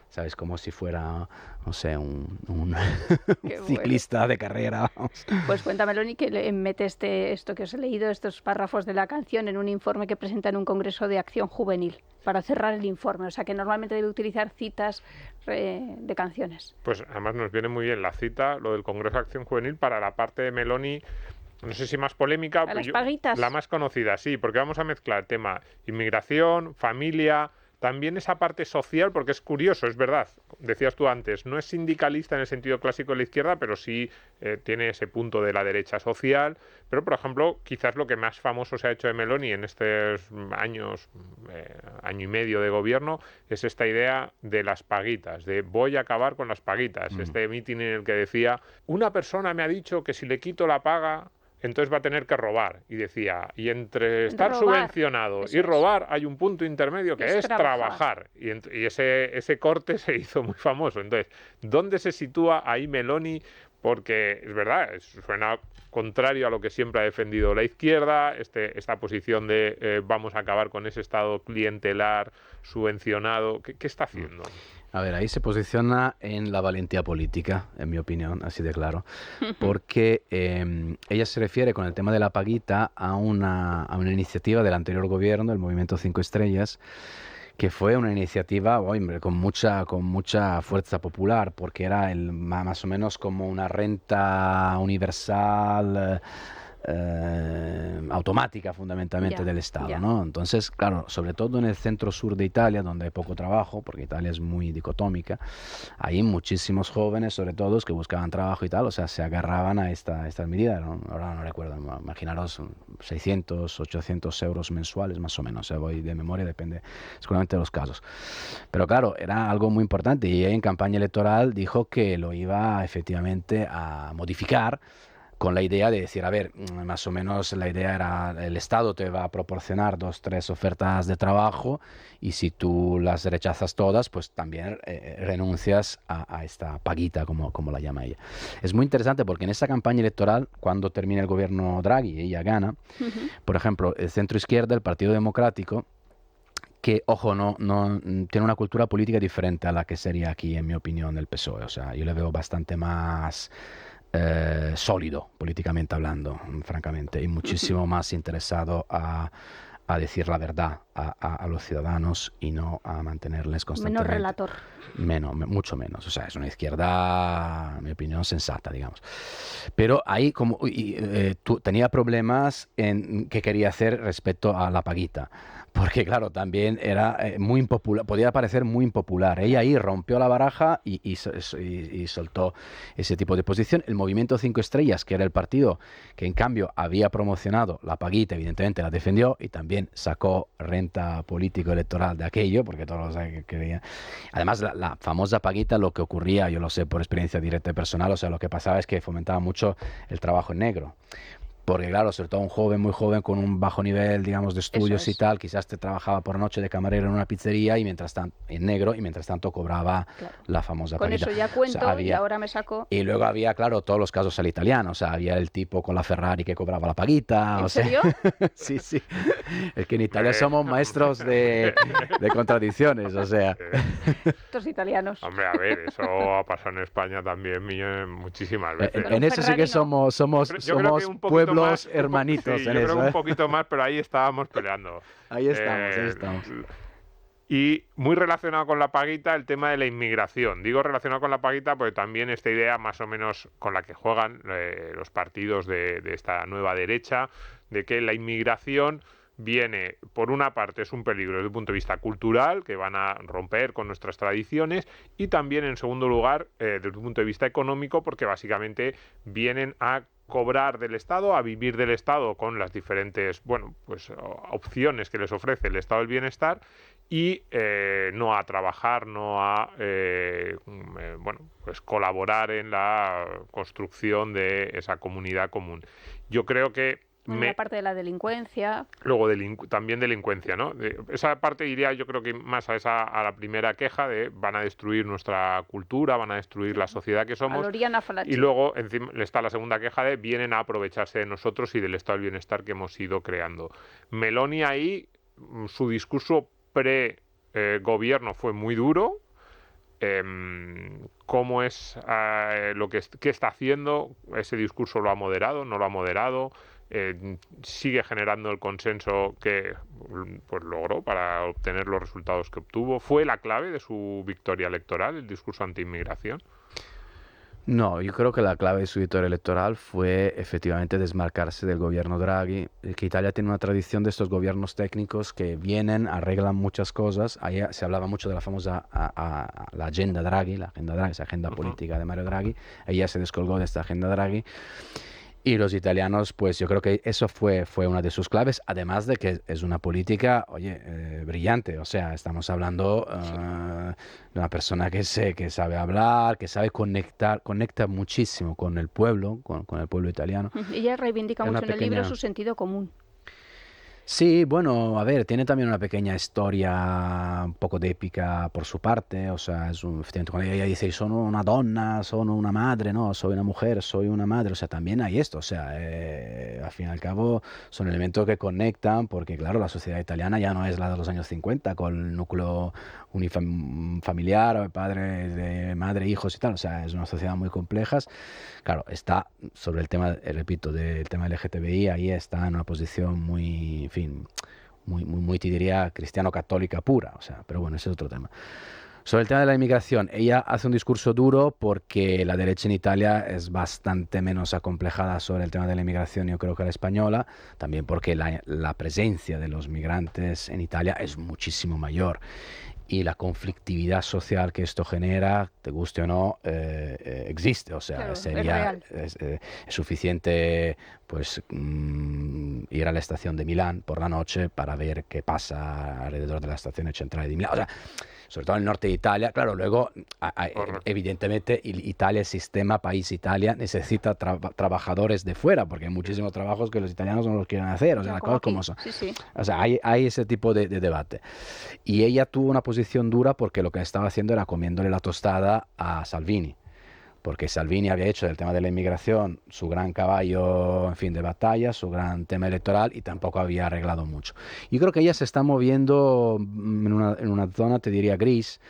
¿sabes? Como si fuera, no sé, un ciclista de carrera. Pues cuéntame, Meloni, que mete esto que os he leído, estos párrafos de la canción, en un informe que presenta en un congreso de acción juvenil, para cerrar el informe. O sea, que normalmente debe utilizar citas de canciones. Pues además nos viene muy bien la cita, lo del Congreso de Acción Juvenil, para la parte de Meloni, no sé si más polémica, las paguitas. La más conocida, sí, porque vamos a mezclar tema inmigración, familia... También esa parte social, porque es curioso, es verdad, decías tú antes, no es sindicalista en el sentido clásico de la izquierda, pero sí tiene ese punto de la derecha social. Pero, por ejemplo, quizás lo que más famoso se ha hecho de Meloni en estos años, año y medio de gobierno, es esta idea de las paguitas, de voy a acabar con las paguitas. Este mitin en el que decía, una persona me ha dicho que si le quito la paga... entonces va a tener que robar. Y decía, y entre estar subvencionado y robar hay un punto intermedio que es trabajar. Y ese corte se hizo muy famoso. Entonces, ¿dónde se sitúa ahí Meloni? Porque es verdad, suena contrario a lo que siempre ha defendido la izquierda, esta posición de vamos a acabar con ese estado clientelar, subvencionado. ¿Qué está haciendo? A ver, ahí se posiciona en la valentía política, en mi opinión, así de claro, porque ella se refiere con el tema de la paguita a una iniciativa del anterior gobierno, del Movimiento 5 Estrellas, que fue una iniciativa con mucha fuerza popular, porque era más o menos como una renta universal automática fundamentalmente del Estado, ¿no? Entonces, claro, sobre todo en el centro-sur de Italia, donde hay poco trabajo, porque Italia es muy dicotómica, hay muchísimos jóvenes, sobre todo, que buscaban trabajo y tal, o sea, se agarraban a estas medidas, ¿no? Ahora no recuerdo, imaginaros 600, 800 euros mensuales, más o menos, voy de memoria, depende seguramente de los casos. Pero claro, era algo muy importante y en campaña electoral dijo que lo iba efectivamente a modificar con la idea de decir, a ver, más o menos la idea era, el Estado te va a proporcionar 2, 3 ofertas de trabajo y si tú las rechazas todas, pues también renuncias a esta paguita, como la llama ella. Es muy interesante porque en esta campaña electoral, cuando termina el gobierno Draghi y ella gana, por ejemplo, el centro izquierda, el Partido Democrático, que, ojo, no tiene una cultura política diferente a la que sería aquí, en mi opinión, el PSOE. O sea, yo le veo bastante más sólido, políticamente hablando, francamente, y muchísimo más interesado a decir la verdad a los ciudadanos y no a mantenerles constantemente. Menos relator. Mucho menos. O sea, es una izquierda, en mi opinión, sensata, digamos. Pero ahí tenía problemas en qué quería hacer respecto a la paguita. Porque, claro, también era muy impopular, podía parecer muy impopular. Ella ahí rompió la baraja y soltó ese tipo de posición. El Movimiento 5 Estrellas, que era el partido que, en cambio, había promocionado la paguita, evidentemente la defendió y también sacó renta político-electoral de aquello, porque todos los querían. Además, la famosa paguita, lo que ocurría, yo lo sé por experiencia directa y personal, o sea, lo que pasaba es que fomentaba mucho el trabajo en negro. Porque claro, sobre todo un joven, muy joven, con un bajo nivel, digamos, de estudios y tal, quizás te trabajaba por noche de camarero en una pizzería y mientras tanto, en negro, y mientras tanto cobraba la famosa paguita. Con eso ya cuento, o sea, y ahora me saco. Y luego había, claro, todos los casos al italiano, o sea, había el tipo con la Ferrari que cobraba la paguita. ¿En serio? Sí. Es que en Italia somos maestros de contradicciones, o sea. Estos italianos. Hombre, a ver, eso ha pasado en España también muchísimas veces. En eso sí que somos pueblos hermanitos. Sí, yo creo que un poquito más, pero ahí estábamos peleando. Ahí estamos. Y muy relacionado con la paguita, el tema de la inmigración. Digo relacionado con la paguita porque también esta idea más o menos con la que juegan los partidos de esta nueva derecha, de que la inmigración viene, por una parte, es un peligro desde el punto de vista cultural, que van a romper con nuestras tradiciones, y también, en segundo lugar, desde el punto de vista económico, porque básicamente vienen a cobrar del Estado, a vivir del Estado con las diferentes, opciones que les ofrece el Estado del Bienestar y no a trabajar, no a colaborar en la construcción de esa comunidad común. Yo creo que la parte de la delincuencia. Luego también delincuencia, ¿no? Esa parte iría, yo creo que más a la primera queja de van a destruir nuestra cultura, van a destruir la sociedad que somos. Y luego encima está la segunda queja de vienen a aprovecharse de nosotros y del estado del bienestar que hemos ido creando. Meloni ahí, su discurso pre-gobierno fue muy duro. ¿Cómo es qué está haciendo? Ese discurso lo ha moderado, no lo ha moderado. Sigue generando el consenso que pues logró para obtener los resultados que obtuvo. ¿Fue la clave de su victoria electoral, el discurso anti-inmigración? No, yo creo que la clave de su victoria electoral fue efectivamente desmarcarse del gobierno Draghi, que Italia tiene una tradición de estos gobiernos técnicos que vienen, arreglan muchas cosas. Ahí se hablaba mucho de la famosa la agenda Draghi, esa agenda política de Mario Draghi. Ella se descolgó de esta agenda Draghi. Y los italianos, pues yo creo que eso fue una de sus claves, además de que es una política, brillante. O sea, estamos hablando de una persona que sabe hablar, que sabe conecta muchísimo con el pueblo, con el pueblo italiano. Ella reivindica mucho en el libro su sentido común. Sí, bueno, a ver, tiene también una pequeña historia un poco de épica por su parte, o sea, efectivamente cuando ella dice sono una donna, sono una madre, no, soy una mujer, soy una madre, o sea, también hay esto, o sea, al fin y al cabo son elementos que conectan, porque claro, la sociedad italiana ya no es la de los años 50, con el núcleo unifamiliar, padre, de madre, hijos y tal, o sea, es una sociedad muy compleja. Claro, está sobre el tema, repito, del tema LGTBI, ahí está en una posición muy, en fin, muy te diría cristiano-católica pura, o sea, pero bueno, ese es otro tema. Sobre el tema de la inmigración, ella hace un discurso duro porque la derecha en Italia es bastante menos acomplejada sobre el tema de la inmigración, yo creo, que la española, también porque la presencia de los migrantes en Italia es muchísimo mayor. Y la conflictividad social que esto genera, te guste o no, existe. O sea, claro, es suficiente pues ir a la estación de Milán por la noche para ver qué pasa alrededor de la estación central de Milán. O sea, sobre todo en el norte de Italia, claro, luego evidentemente Italia, el sistema país Italia necesita trabajadores de fuera, porque hay muchísimos trabajos que los italianos no los quieren hacer, o sea, las cosas como son. Sí, sí. O sea, hay ese tipo de debate. Y ella tuvo una posición dura porque lo que estaba haciendo era comiéndole la tostada a Salvini, porque Salvini había hecho del tema de la inmigración su gran caballo, en fin, de batalla, su gran tema electoral, y tampoco había arreglado mucho. Yo creo que ella se está moviendo en una zona, te diría, gris,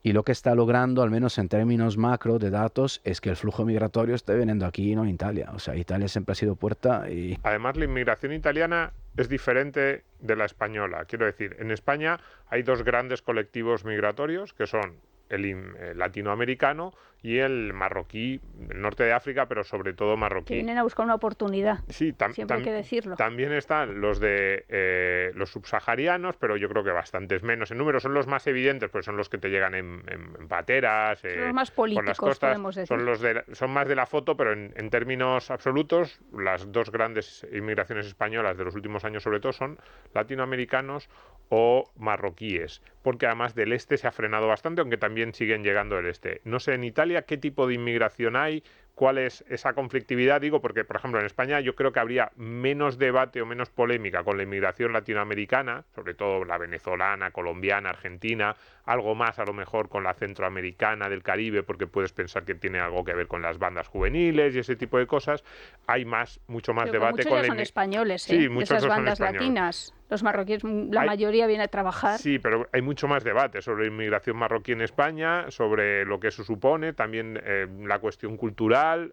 y lo que está logrando, al menos en términos macro de datos, es que el flujo migratorio esté viniendo aquí y no en Italia. O sea, Italia siempre ha sido puerta y... Además, la inmigración italiana es diferente de la española. Quiero decir, en España hay dos grandes colectivos migratorios, que son el latinoamericano y el marroquí, del norte de África, pero sobre todo marroquí. Que vienen a buscar una oportunidad, sí, siempre hay que decirlo. También están los de los subsaharianos, pero yo creo que bastantes menos en número. Son los más evidentes, pues son los que te llegan en pateras, son los más políticos, por las costas. podemos decir. Son más de la foto, pero en términos absolutos, las dos grandes inmigraciones españolas de los últimos años sobre todo son latinoamericanos o marroquíes, porque además del este se ha frenado bastante, aunque también siguen llegando del este. No sé en Italia qué tipo de inmigración hay, cuál es esa conflictividad, digo, porque por ejemplo en España yo creo que habría menos debate o menos polémica con la inmigración latinoamericana, sobre todo la venezolana, colombiana, argentina, algo más a lo mejor con la centroamericana, del Caribe, porque puedes pensar que tiene algo que ver con las bandas juveniles y ese tipo de cosas. Hay mucho más debate con la son españoles, sí, muchos esas son bandas españoles. latinas. Los marroquíes, la mayoría viene a trabajar. Sí, pero hay mucho más debate sobre la inmigración marroquí en España, sobre lo que eso supone, también la cuestión cultural.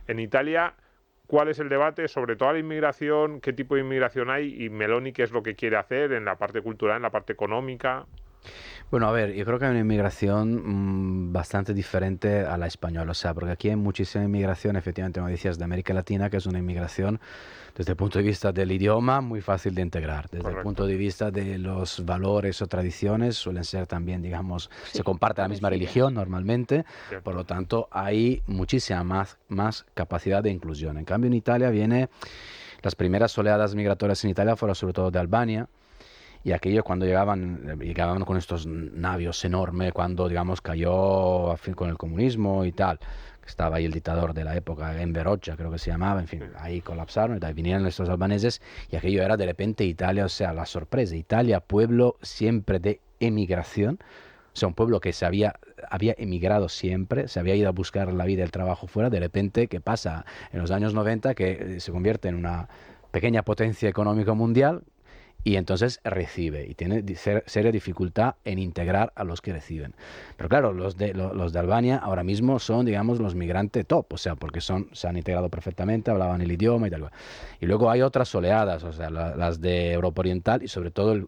En Italia, ¿cuál es el debate sobre toda la inmigración? ¿Qué tipo de inmigración hay? Y Meloni, ¿qué es lo que quiere hacer en la parte cultural, en la parte económica? Bueno, a ver, yo creo que hay una inmigración bastante diferente a la española, o sea, porque aquí hay muchísima inmigración, efectivamente, como decías, de América Latina, que es una inmigración desde el punto de vista del idioma muy fácil de integrar, desde el punto de vista de los valores o tradiciones, suelen ser también, digamos, se comparte la misma religión normalmente, por lo tanto hay muchísima más capacidad de inclusión. En cambio, en Italia las primeras oleadas migratorias en Italia fueron sobre todo de Albania. Y aquellos cuando llegaban con estos navios enormes, cuando, digamos, cayó con el comunismo y tal, que estaba ahí el dictador de la época, Enver Hoxha, creo que se llamaba, en fin, ahí colapsaron, y tal, vinieron estos albaneses, y aquello era de repente Italia, o sea, la sorpresa. Italia, pueblo siempre de emigración, o sea, un pueblo que había emigrado siempre, se había ido a buscar la vida y el trabajo fuera, de repente, ¿qué pasa? En los años 90, que se convierte en una pequeña potencia económica mundial, y entonces recibe y tiene seria dificultad en integrar a los que reciben. Pero claro, los de Albania ahora mismo son, digamos, los migrantes top, o sea, porque se han integrado perfectamente, hablaban el idioma y tal. Y luego hay otras oleadas, o sea, las de Europa Oriental, y sobre todo el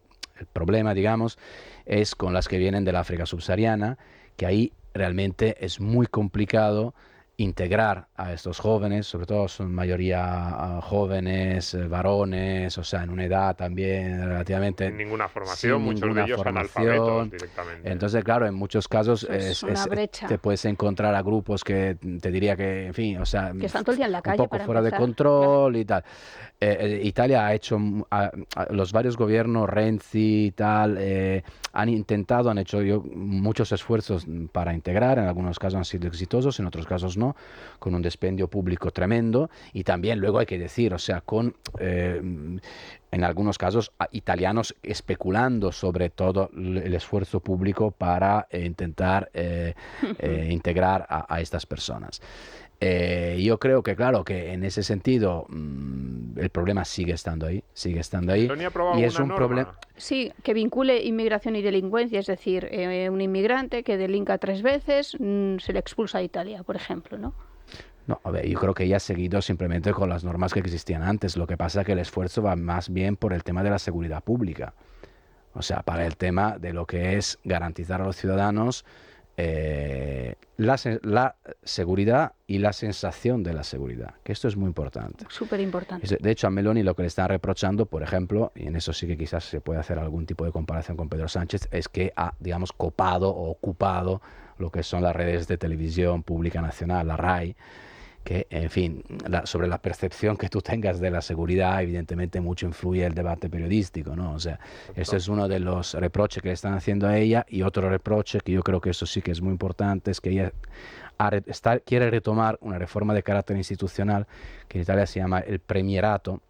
problema, digamos, es con las que vienen del África subsahariana, que ahí realmente es muy complicado integrar a estos jóvenes, sobre todo son mayoría jóvenes, varones, o sea, en una edad también relativamente... Sin ninguna formación, muchos de ellos analfabetos directamente. Entonces, claro, en muchos casos una brecha. te puedes encontrar a grupos que te diría que, en fin, o sea, que están todo el día en la calle, un poco fuera de control y tal. Italia ha hecho, los varios gobiernos, Renzi y tal, han hecho muchos esfuerzos para integrar, en algunos casos han sido exitosos, en otros casos no, con un dispendio público tremendo, y también luego hay que decir, o sea, en algunos casos italianos especulando sobre todo el esfuerzo público para intentar integrar a estas personas. Yo creo que, claro, que en ese sentido el problema sigue estando ahí, y es un problema. Sí, que vincule inmigración y delincuencia, es decir, un inmigrante que delinca 3 veces se le expulsa a Italia, por ejemplo, ¿no? No, a ver, yo creo que ya ha seguido simplemente con las normas que existían antes. Lo que pasa es que el esfuerzo va más bien por el tema de la seguridad pública. O sea, para el tema de lo que es garantizar a los ciudadanos la seguridad y la sensación de la seguridad, que esto es muy importante. Súper importante. De hecho, a Meloni lo que le están reprochando, por ejemplo, y en eso sí que quizás se puede hacer algún tipo de comparación con Pedro Sánchez, es que ha, digamos, copado o ocupado lo que son las redes de televisión pública nacional, la RAI, que, en fin, sobre la percepción que tú tengas de la seguridad, evidentemente mucho influye el debate periodístico, ¿no? O sea, ese es uno de los reproches que le están haciendo a ella, y otro reproche, que yo creo que eso sí que es muy importante, es que ella quiere retomar una reforma de carácter institucional, que en Italia se llama el premierato,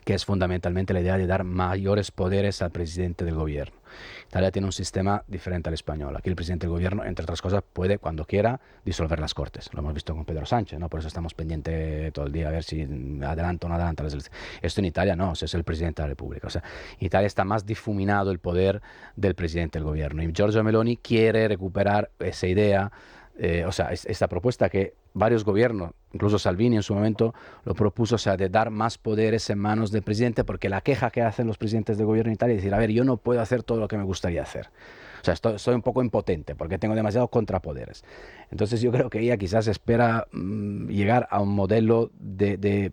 que es fundamentalmente la idea de dar mayores poderes al presidente del gobierno. Italia tiene un sistema diferente al español. Aquí el presidente del gobierno, entre otras cosas, puede, cuando quiera, disolver las Cortes. Lo hemos visto con Pedro Sánchez, ¿no? Por eso estamos pendientes todo el día a ver si adelanta o no adelanta las elecciones. Esto en Italia no, es el presidente de la República. O sea, en Italia está más difuminado el poder del presidente del gobierno. Y Giorgia Meloni quiere recuperar esa idea, o sea, esta propuesta que varios gobiernos, incluso Salvini en su momento lo propuso, o sea, de dar más poderes en manos del presidente, porque la queja que hacen los presidentes del gobierno en Italia es decir, a ver, yo no puedo hacer todo lo que me gustaría hacer. O sea, estoy un poco impotente porque tengo demasiados contrapoderes. Entonces yo creo que ella quizás espera llegar a un modelo de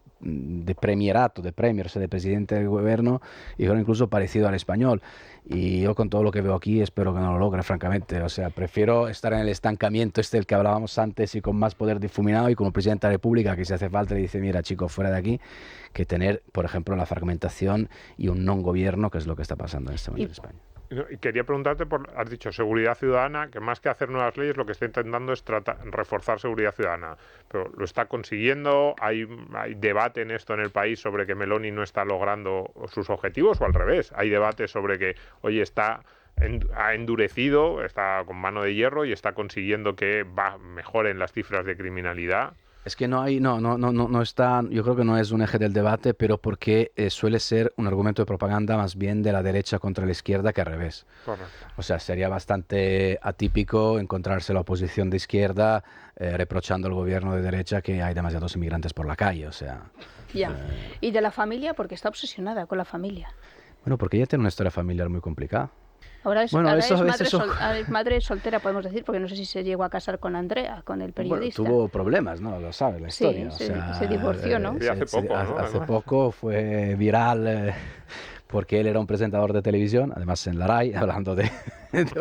premierato, de premier, o sea, de presidente del gobierno, y incluso parecido al español. Y yo con todo lo que veo aquí espero que no lo logre, francamente. O sea, prefiero estar en el estancamiento del que hablábamos antes y con más poder difuminado y con un presidente de la República que si hace falta le dice, mira chicos, fuera de aquí, que tener, por ejemplo, la fragmentación y un no gobierno, que es lo que está pasando en este momento en España. Y quería preguntarte, has dicho seguridad ciudadana, que más que hacer nuevas leyes, lo que está intentando es reforzar seguridad ciudadana. Pero ¿lo está consiguiendo? ¿Hay debate en esto en el país sobre que Meloni no está logrando sus objetivos? ¿O al revés? ¿Hay debate sobre que, oye, ha endurecido, está con mano de hierro y está consiguiendo que mejoren las cifras de criminalidad? Es que no está, yo creo que no es un eje del debate, pero porque suele ser un argumento de propaganda más bien de la derecha contra la izquierda que al revés. Correcto. O sea, sería bastante atípico encontrarse la oposición de izquierda reprochando al gobierno de derecha que hay demasiados inmigrantes por la calle, o sea... Ya. ¿Y de la familia? Porque está obsesionada con la familia. Bueno, porque ella tiene una historia familiar muy complicada. Ahora es madre soltera, podemos decir, porque no sé si se llegó a casar con Andrea, con el periodista. Bueno, tuvo problemas, ¿no? Lo sabes, la historia. Sí, se divorció, ¿no? Hace poco fue viral porque él era un presentador de televisión, además en la RAI, hablando de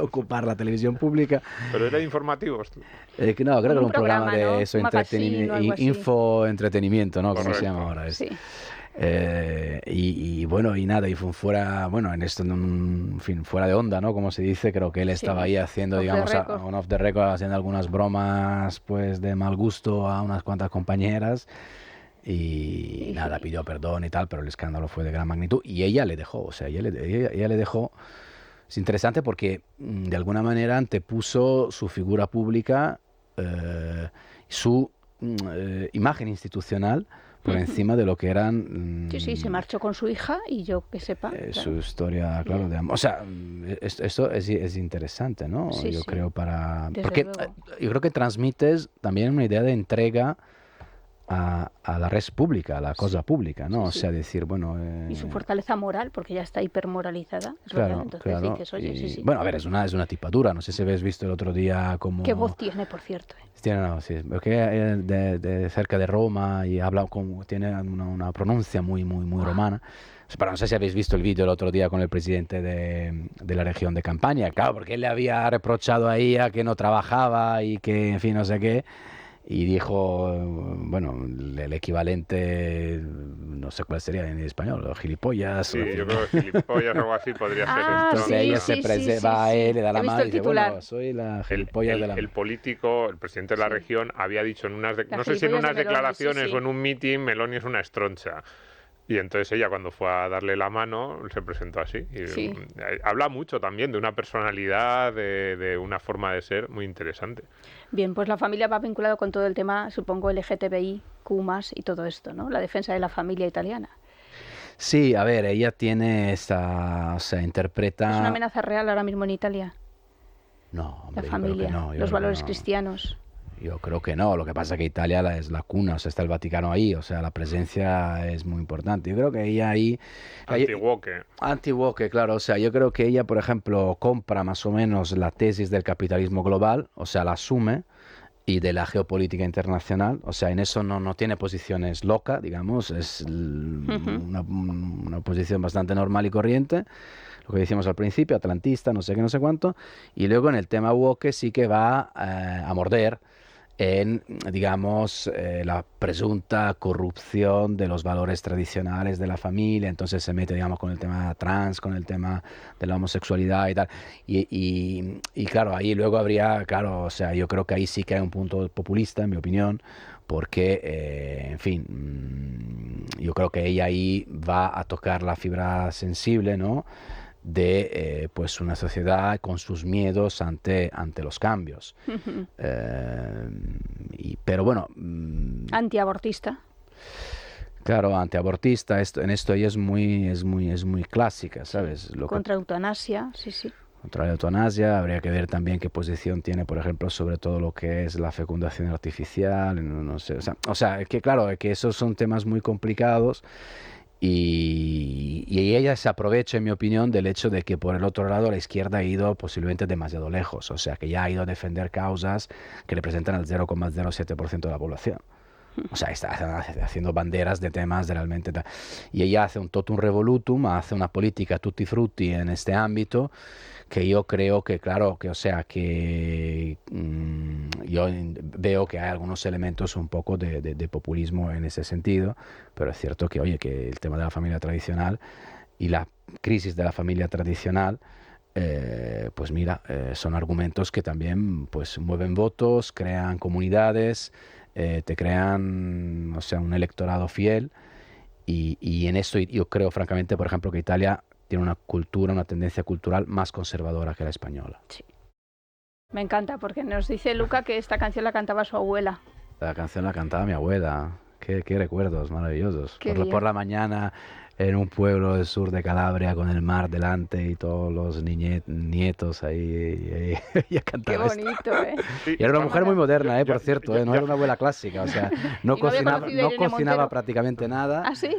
ocupar la televisión pública. ¿Pero era informativo? No, creo que era un programa de ¿no? eso, infoentretenimiento, ¿no? Como se llama ahora. Sí. Y bueno, y nada, y fue fuera, bueno, fuera de onda, ¿no? Como se dice, creo que él estaba ahí haciendo, digamos, un off the record, haciendo algunas bromas, pues, de mal gusto a unas cuantas compañeras. Y nada, pidió perdón y tal, pero el escándalo fue de gran magnitud y ella le dejó, o sea, ella le dejó. Es interesante porque de alguna manera antepuso su figura pública, su imagen institucional por encima de lo que eran... Sí, se marchó con su hija y yo que sepa... Su historia, claro, de amor. O sea, esto es interesante, ¿no? Sí, yo creo Desde porque luego. yo creo que transmites también una idea de entrega a la res pública, a la cosa pública, ¿no? O sea, decir, bueno... Y su fortaleza moral, porque ya está hipermoralizada. Claro, entonces dices, oye, Bueno, a ver, es una tipadura. No sé si habéis visto el otro día como... ¿Qué voz tiene, por cierto? Porque de cerca de Roma y habla tiene una pronuncia muy romana. Pero no sé si habéis visto el vídeo el otro día con el presidente de la región de Campania. Claro, porque él le había reprochado a ella que no trabajaba y que, en fin, no sé qué. Y dijo, bueno, el equivalente, no sé cuál sería en español, gilipollas. Sí, yo creo que gilipollas o algo así podría ser esto. Entonces ella se presenta a él, le da la mano y dice, bueno, soy la gilipollas de la... El político, el presidente de la región, había dicho en unas... no sé si en unas declaraciones o en un meeting, Meloni es una estroncha. Y entonces ella, cuando fue a darle la mano, se presentó así. Y habla mucho también de una personalidad, de una forma de ser muy interesante. Bien, pues la familia va vinculado con todo el tema, supongo, LGTBI, Q+, y todo esto, ¿no? La defensa de la familia italiana. Sí, a ver, ella tiene esta... O sea, interpreta... ¿Es una amenaza real ahora mismo en Italia? No, hombre, la familia, yo creo que no, los valores cristianos. Yo creo que no, lo que pasa es que Italia es la cuna, o sea, está el Vaticano ahí, o sea, la presencia es muy importante. Yo creo que ella ahí... Anti-woke. Anti-woke, claro, o sea, yo creo que ella, por ejemplo, compra más o menos la tesis del capitalismo global, o sea, la asume, y de la geopolítica internacional, o sea, en eso no tiene posiciones locas, digamos, es una posición bastante normal y corriente, lo que decíamos al principio, atlantista, no sé qué, no sé cuánto, y luego en el tema woke sí que va a morder en, digamos, la presunta corrupción de los valores tradicionales de la familia, entonces se mete, digamos, con el tema trans, con el tema de la homosexualidad y tal, y claro, ahí luego habría, claro, o sea, yo creo que ahí sí que hay un punto populista, en mi opinión, porque, en fin, yo creo que ella ahí va a tocar la fibra sensible, ¿no?, de pues una sociedad con sus miedos ante los cambios. Pero bueno... Antiabortista. Claro, antiabortista, en esto ella es muy clásica, ¿sabes? Contra eutanasia, sí. Contra la eutanasia, habría que ver también qué posición tiene, por ejemplo, sobre todo lo que es la fecundación artificial, no sé, o sea, que claro, que esos son temas muy complicados. Y ella se aprovecha, en mi opinión, del hecho de que por el otro lado la izquierda ha ido posiblemente demasiado lejos, o sea, que ya ha ido a defender causas que representan el 0,07% de la población. O sea, está haciendo banderas de temas realmente... Y ella hace un totum revolutum, hace una política tutti frutti en este ámbito, que yo creo que, claro, que o sea, que yo veo que hay algunos elementos un poco de populismo en ese sentido, pero es cierto que, oye, que el tema de la familia tradicional y la crisis de la familia tradicional, pues mira, son argumentos que también pues mueven votos, crean comunidades, te crean, o sea, un electorado fiel, y en esto yo creo francamente, por ejemplo, que Italia tiene una cultura, una tendencia cultural más conservadora que la española. Sí. Me encanta, porque nos dice Luca que esta canción la cantaba su abuela. La canción la cantaba mi abuela. Qué recuerdos maravillosos. Por la mañana en un pueblo del sur de Calabria con el mar delante y todos los nietos ahí. Ella cantaba. Qué bonito, ¿eh? Sí, y era una mujer muy moderna, por cierto, no era una abuela clásica, o sea, no cocinaba prácticamente nada. ¿Ah, sí?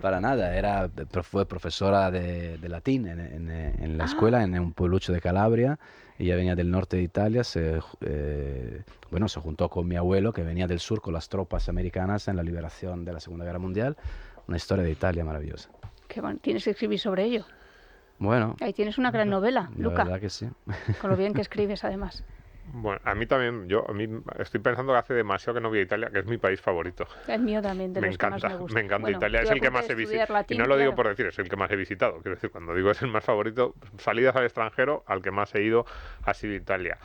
Para nada, fue profesora de latín en la escuela, en un pueblucho de Calabria. Ella venía del norte de Italia, se juntó con mi abuelo, que venía del sur con las tropas americanas en la liberación de la Segunda Guerra Mundial. Una historia de Italia maravillosa. Qué bueno, tienes que escribir sobre ello. Bueno. Ahí tienes una gran novela, Luca. La verdad que sí. Con lo bien que escribes, además. Bueno, a mí también, estoy pensando que hace demasiado que no voy a Italia, que es mi país favorito. El mío también, de los que más me gusta. Me encanta, Italia es el que más he visitado. Y no lo digo por decir, es el que más he visitado. Quiero decir, cuando digo es el más favorito, salidas al extranjero, al que más he ido ha sido Italia.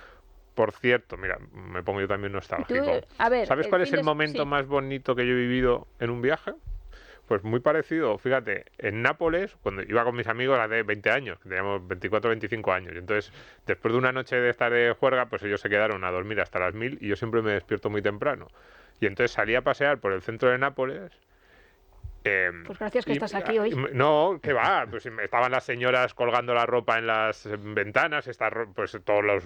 Por cierto, mira, me pongo yo también nostálgico. ¿Sabes cuál es el momento más bonito que yo he vivido en un viaje? Pues muy parecido, fíjate, en Nápoles, cuando iba con mis amigos hace 20 años, que teníamos 24 o 25 años, y entonces después de una noche de estar de juerga, pues ellos se quedaron a dormir hasta las 1000 y yo siempre me despierto muy temprano. Y entonces salí a pasear por el centro de Nápoles. Pues gracias que estás aquí hoy. No, que va, pues estaban las señoras colgando la ropa en las ventanas, pues todos los...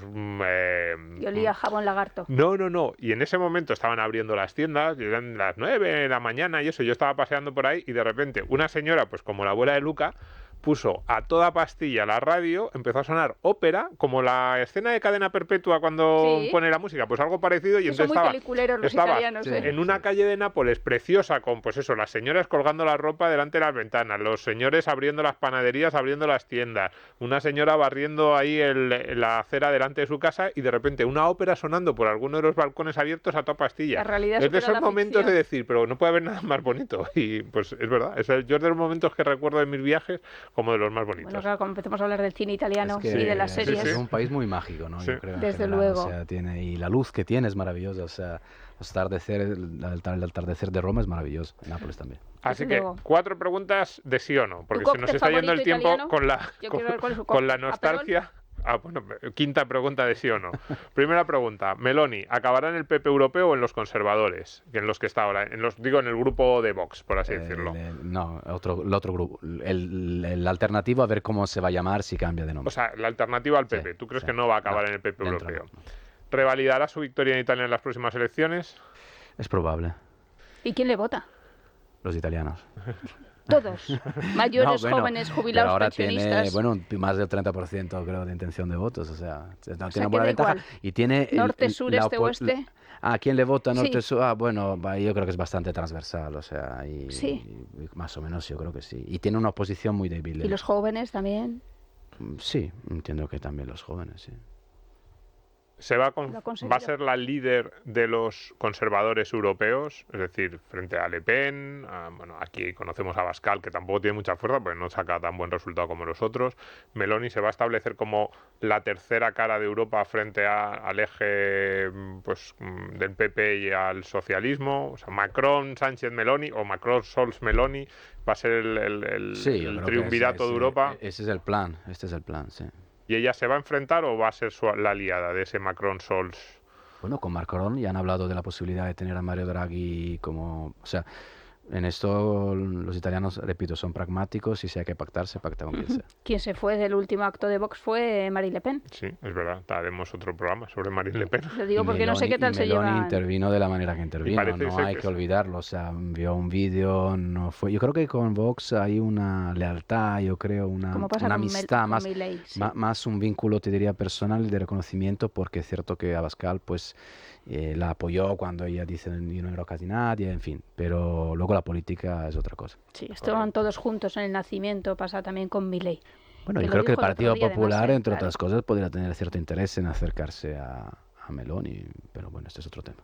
y olía jabón lagarto. No, y en ese momento estaban abriendo las tiendas, y eran las 9 de la mañana y eso, yo estaba paseando por ahí y de repente una señora, pues como la abuela de Luca, puso a toda pastilla la radio, empezó a sonar ópera, como la escena de Cadena Perpetua cuando pone la música, pues algo parecido, y entonces estaba en una calle de Nápoles preciosa con, pues eso, las señoras colgando la ropa delante de las ventanas, los señores abriendo las panaderías, abriendo las tiendas, una señora barriendo ahí la acera delante de su casa y de repente una ópera sonando por alguno de los balcones abiertos a toda pastilla. La realidad es de esos momentos de decir, pero no puede haber nada más bonito, y pues es verdad, yo es de los momentos que recuerdo de mis viajes como de los más bonitos. Bueno, claro, como empezamos a hablar del cine italiano y de las series. Es un país muy mágico, ¿no? Sí. Yo creo, desde general, luego. O sea, y la luz que tiene es maravillosa, o sea, el atardecer de Roma es maravilloso, en Nápoles también. Así que 4 preguntas de sí o no, porque se nos está yendo el tiempo italiano? con la nostalgia. Bueno, quinta pregunta de sí o no. Primera pregunta, Meloni, ¿acabará en el PP europeo o en los conservadores? En los que está ahora, en el grupo de Vox, por así decirlo. No, el otro grupo. El alternativo, a ver cómo se va a llamar si cambia de nombre. O sea, la alternativa al PP. ¿Tú crees que no va a acabar en el PP europeo? ¿Revalidará su victoria en Italia en las próximas elecciones? Es probable. ¿Y quién le vota? Los italianos. Todos, mayores, jóvenes, jubilados, ahora pensionistas. Tiene, más del 30% creo de intención de votos, o sea, tiene buena ventaja. Igual. Y tiene norte, sur, este, oeste. ¿Quién le vota norte, Sí. sur? Bueno, yo creo que es bastante transversal, o sea, Sí. y más o menos yo creo que sí. Y tiene una oposición muy débil. ¿Y los jóvenes también? Sí, entiendo que también los jóvenes, sí. ¿Va a ser la líder de los conservadores europeos? Es decir, frente a Le Pen, bueno, aquí conocemos a Abascal, que tampoco tiene mucha fuerza, porque no saca tan buen resultado como los otros. Meloni se va a establecer como la tercera cara de Europa frente al eje pues, del PP y al socialismo. O sea, Macron, Sánchez, Meloni, o Macron, Scholz, Meloni, va a ser el triunvirato de Europa. Ese es el plan, sí. ¿Y ella se va a enfrentar o va a ser la aliada de ese Macron-Scholz? Bueno, con Macron ya han hablado de la posibilidad de tener a Mario Draghi como... O sea, en esto los italianos, repito, son pragmáticos y si hay que pactar, se pacta con quien sea. Quien se fue del último acto de Vox fue Marine Le Pen. Sí, es verdad. Haremos otro programa sobre Marine Le Pen. Lo digo porque no sé qué tal se lleva. Meloni intervino de la manera que intervino, no hay que olvidarlo. O sea, envió un vídeo, no fue... Yo creo que con Vox hay una lealtad, yo creo, una amistad, más un vínculo, te diría, personal de reconocimiento, porque es cierto que Abascal, pues... la apoyó cuando ella dice yo no era casi nadie, en fin, pero luego la política es otra cosa. Sí, estaban todos juntos en el nacimiento, pasa también con Milei. Bueno, yo creo que el Partido Popular, entre otras cosas, podría tener cierto interés en acercarse a Meloni, pero bueno, este es otro tema.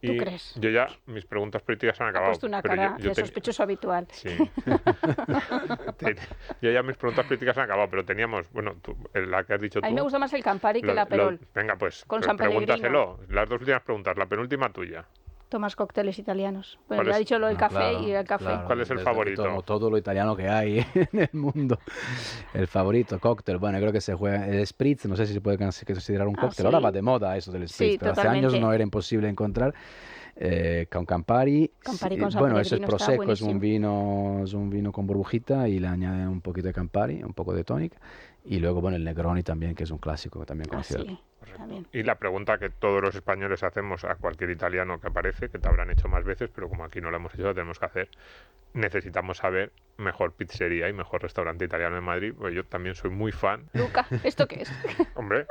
¿Tú crees? Yo ya, mis preguntas políticas han acabado. Ha puesto una cara de sospechoso habitual. Sí. Yo ya mis preguntas políticas han acabado, pero teníamos, bueno, la que has dicho tú. A mí me gusta más el Campari que la Perol. Venga, pues, con San pregúntaselo. Las dos últimas preguntas, la penúltima tuya. Tomas cócteles italianos. Bueno, le ha dicho lo del café y el café. Claro, ¿cuál es el favorito? Como todo lo italiano que hay en el mundo. El favorito, cóctel. Bueno, creo que se juega el spritz, no sé si se puede considerar un cóctel. Sí. Ahora va de moda eso del spritz, Sí, pero totalmente. hace años no era imposible encontrar. Con Campari. Campari con San bueno, eso es Pellegrino, está prosecco, es un buenísimo. vino con burbujita y le añade un poquito de Campari, un poco de tonic. Y luego, bueno, el Negroni también, que es un clásico también conocido. Sí, también. Y la pregunta que todos los españoles hacemos a cualquier italiano que aparece, que te habrán hecho más veces, pero como aquí no lo hemos hecho, lo tenemos que hacer. Necesitamos saber mejor pizzería y mejor restaurante italiano en Madrid, pues yo también soy muy fan. Luca, ¿esto qué es? Hombre,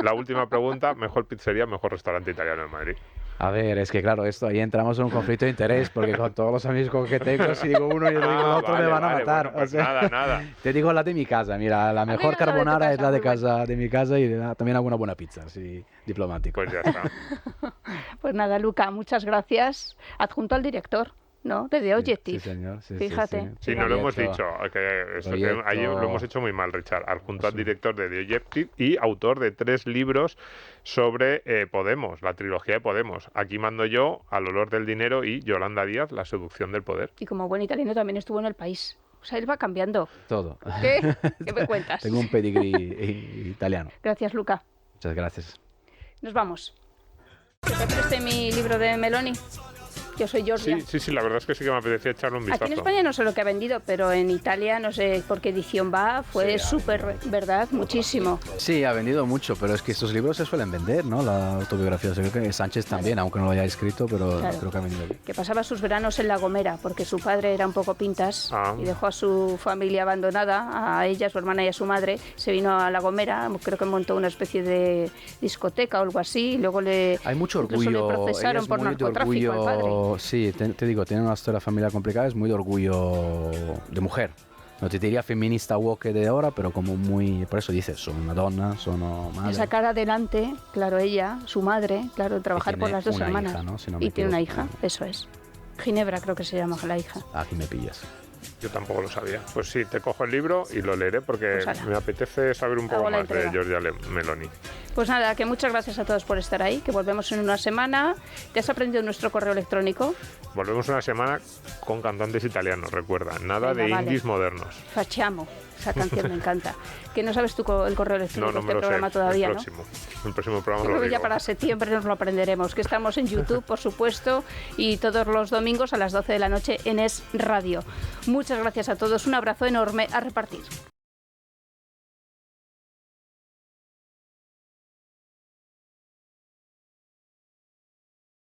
la última pregunta, mejor pizzería, mejor restaurante italiano en Madrid. A ver, es que claro, ahí entramos en un conflicto de interés, porque con todos los amigos que tengo, si digo uno y digo el otro, me van a matar. Bueno, pues o sea, nada. Te digo la de mi casa, mira, la mejor carbonara es la de casa, de mi casa, y también hago una buena pizza, así, diplomático. Pues ya está. Pues nada, Luca, muchas gracias. Adjunto al director, ¿no? De The Objective. Sí, señor. Fíjate. Sí, no lo hemos dicho, ahí lo hemos hecho muy mal, Richard. Adjunto al director de The Objective y autor de 3 libros sobre Podemos, la trilogía de Podemos. Aquí mando yo, Al olor del dinero y Yolanda Díaz, La seducción del poder. Y como buen italiano también estuvo en El País. O sea, él va cambiando. Todo. ¿Qué? ¿Qué me cuentas? Tengo un pedigrí italiano. Gracias, Luca. Muchas gracias. Nos vamos. ¿Que te preste mi libro de Meloni? Yo soy Georgia. Sí, la verdad es que sí que me apetecía echarle un vistazo. Aquí en España no sé lo que ha vendido, pero en Italia no sé por qué edición va. Fue súper, ¿verdad? Muchísimo. Sí, ha vendido mucho, pero es que estos libros se suelen vender, ¿no? La autobiografía. Creo que Sánchez también, aunque no lo haya escrito, pero creo que ha vendido bien. Que pasaba sus veranos en La Gomera, porque su padre era un poco pintas y dejó a su familia abandonada, a ella, a su hermana y a su madre. Se vino a La Gomera, creo que montó una especie de discoteca o algo así, y luego hay mucho orgullo. Le procesaron por narcotráfico al padre. Sí, te digo, tiene una historia familiar complicada, es muy de orgullo de mujer. No te diría feminista woke de ahora, pero como muy... Por eso dice, son una donna, son madre. De sacar adelante, claro, ella, su madre, claro, trabajar por las dos hermanas. Hija, ¿no? Si no y tiene una hija, eso es. Ginebra creo que se llama la hija. Aquí me pillas. Yo tampoco lo sabía. Pues sí, te cojo el libro y lo leeré porque me apetece saber un poco más de Giorgia Meloni. Pues nada, que muchas gracias a todos por estar ahí, que volvemos en una semana. ¿Te has aprendido nuestro correo electrónico? Volvemos una semana con cantantes italianos, recuerda. Nada de indies modernos. Facciamo. Esa canción me encanta. Que no sabes tú el correo electrónico de este programa todavía, ¿no? El próximo programa lo digo. Ya para septiembre nos lo aprenderemos. Que estamos en YouTube, por supuesto, y todos los domingos a las 12 de la noche en Es Radio. Muchas gracias a todos. Un abrazo enorme a repartir.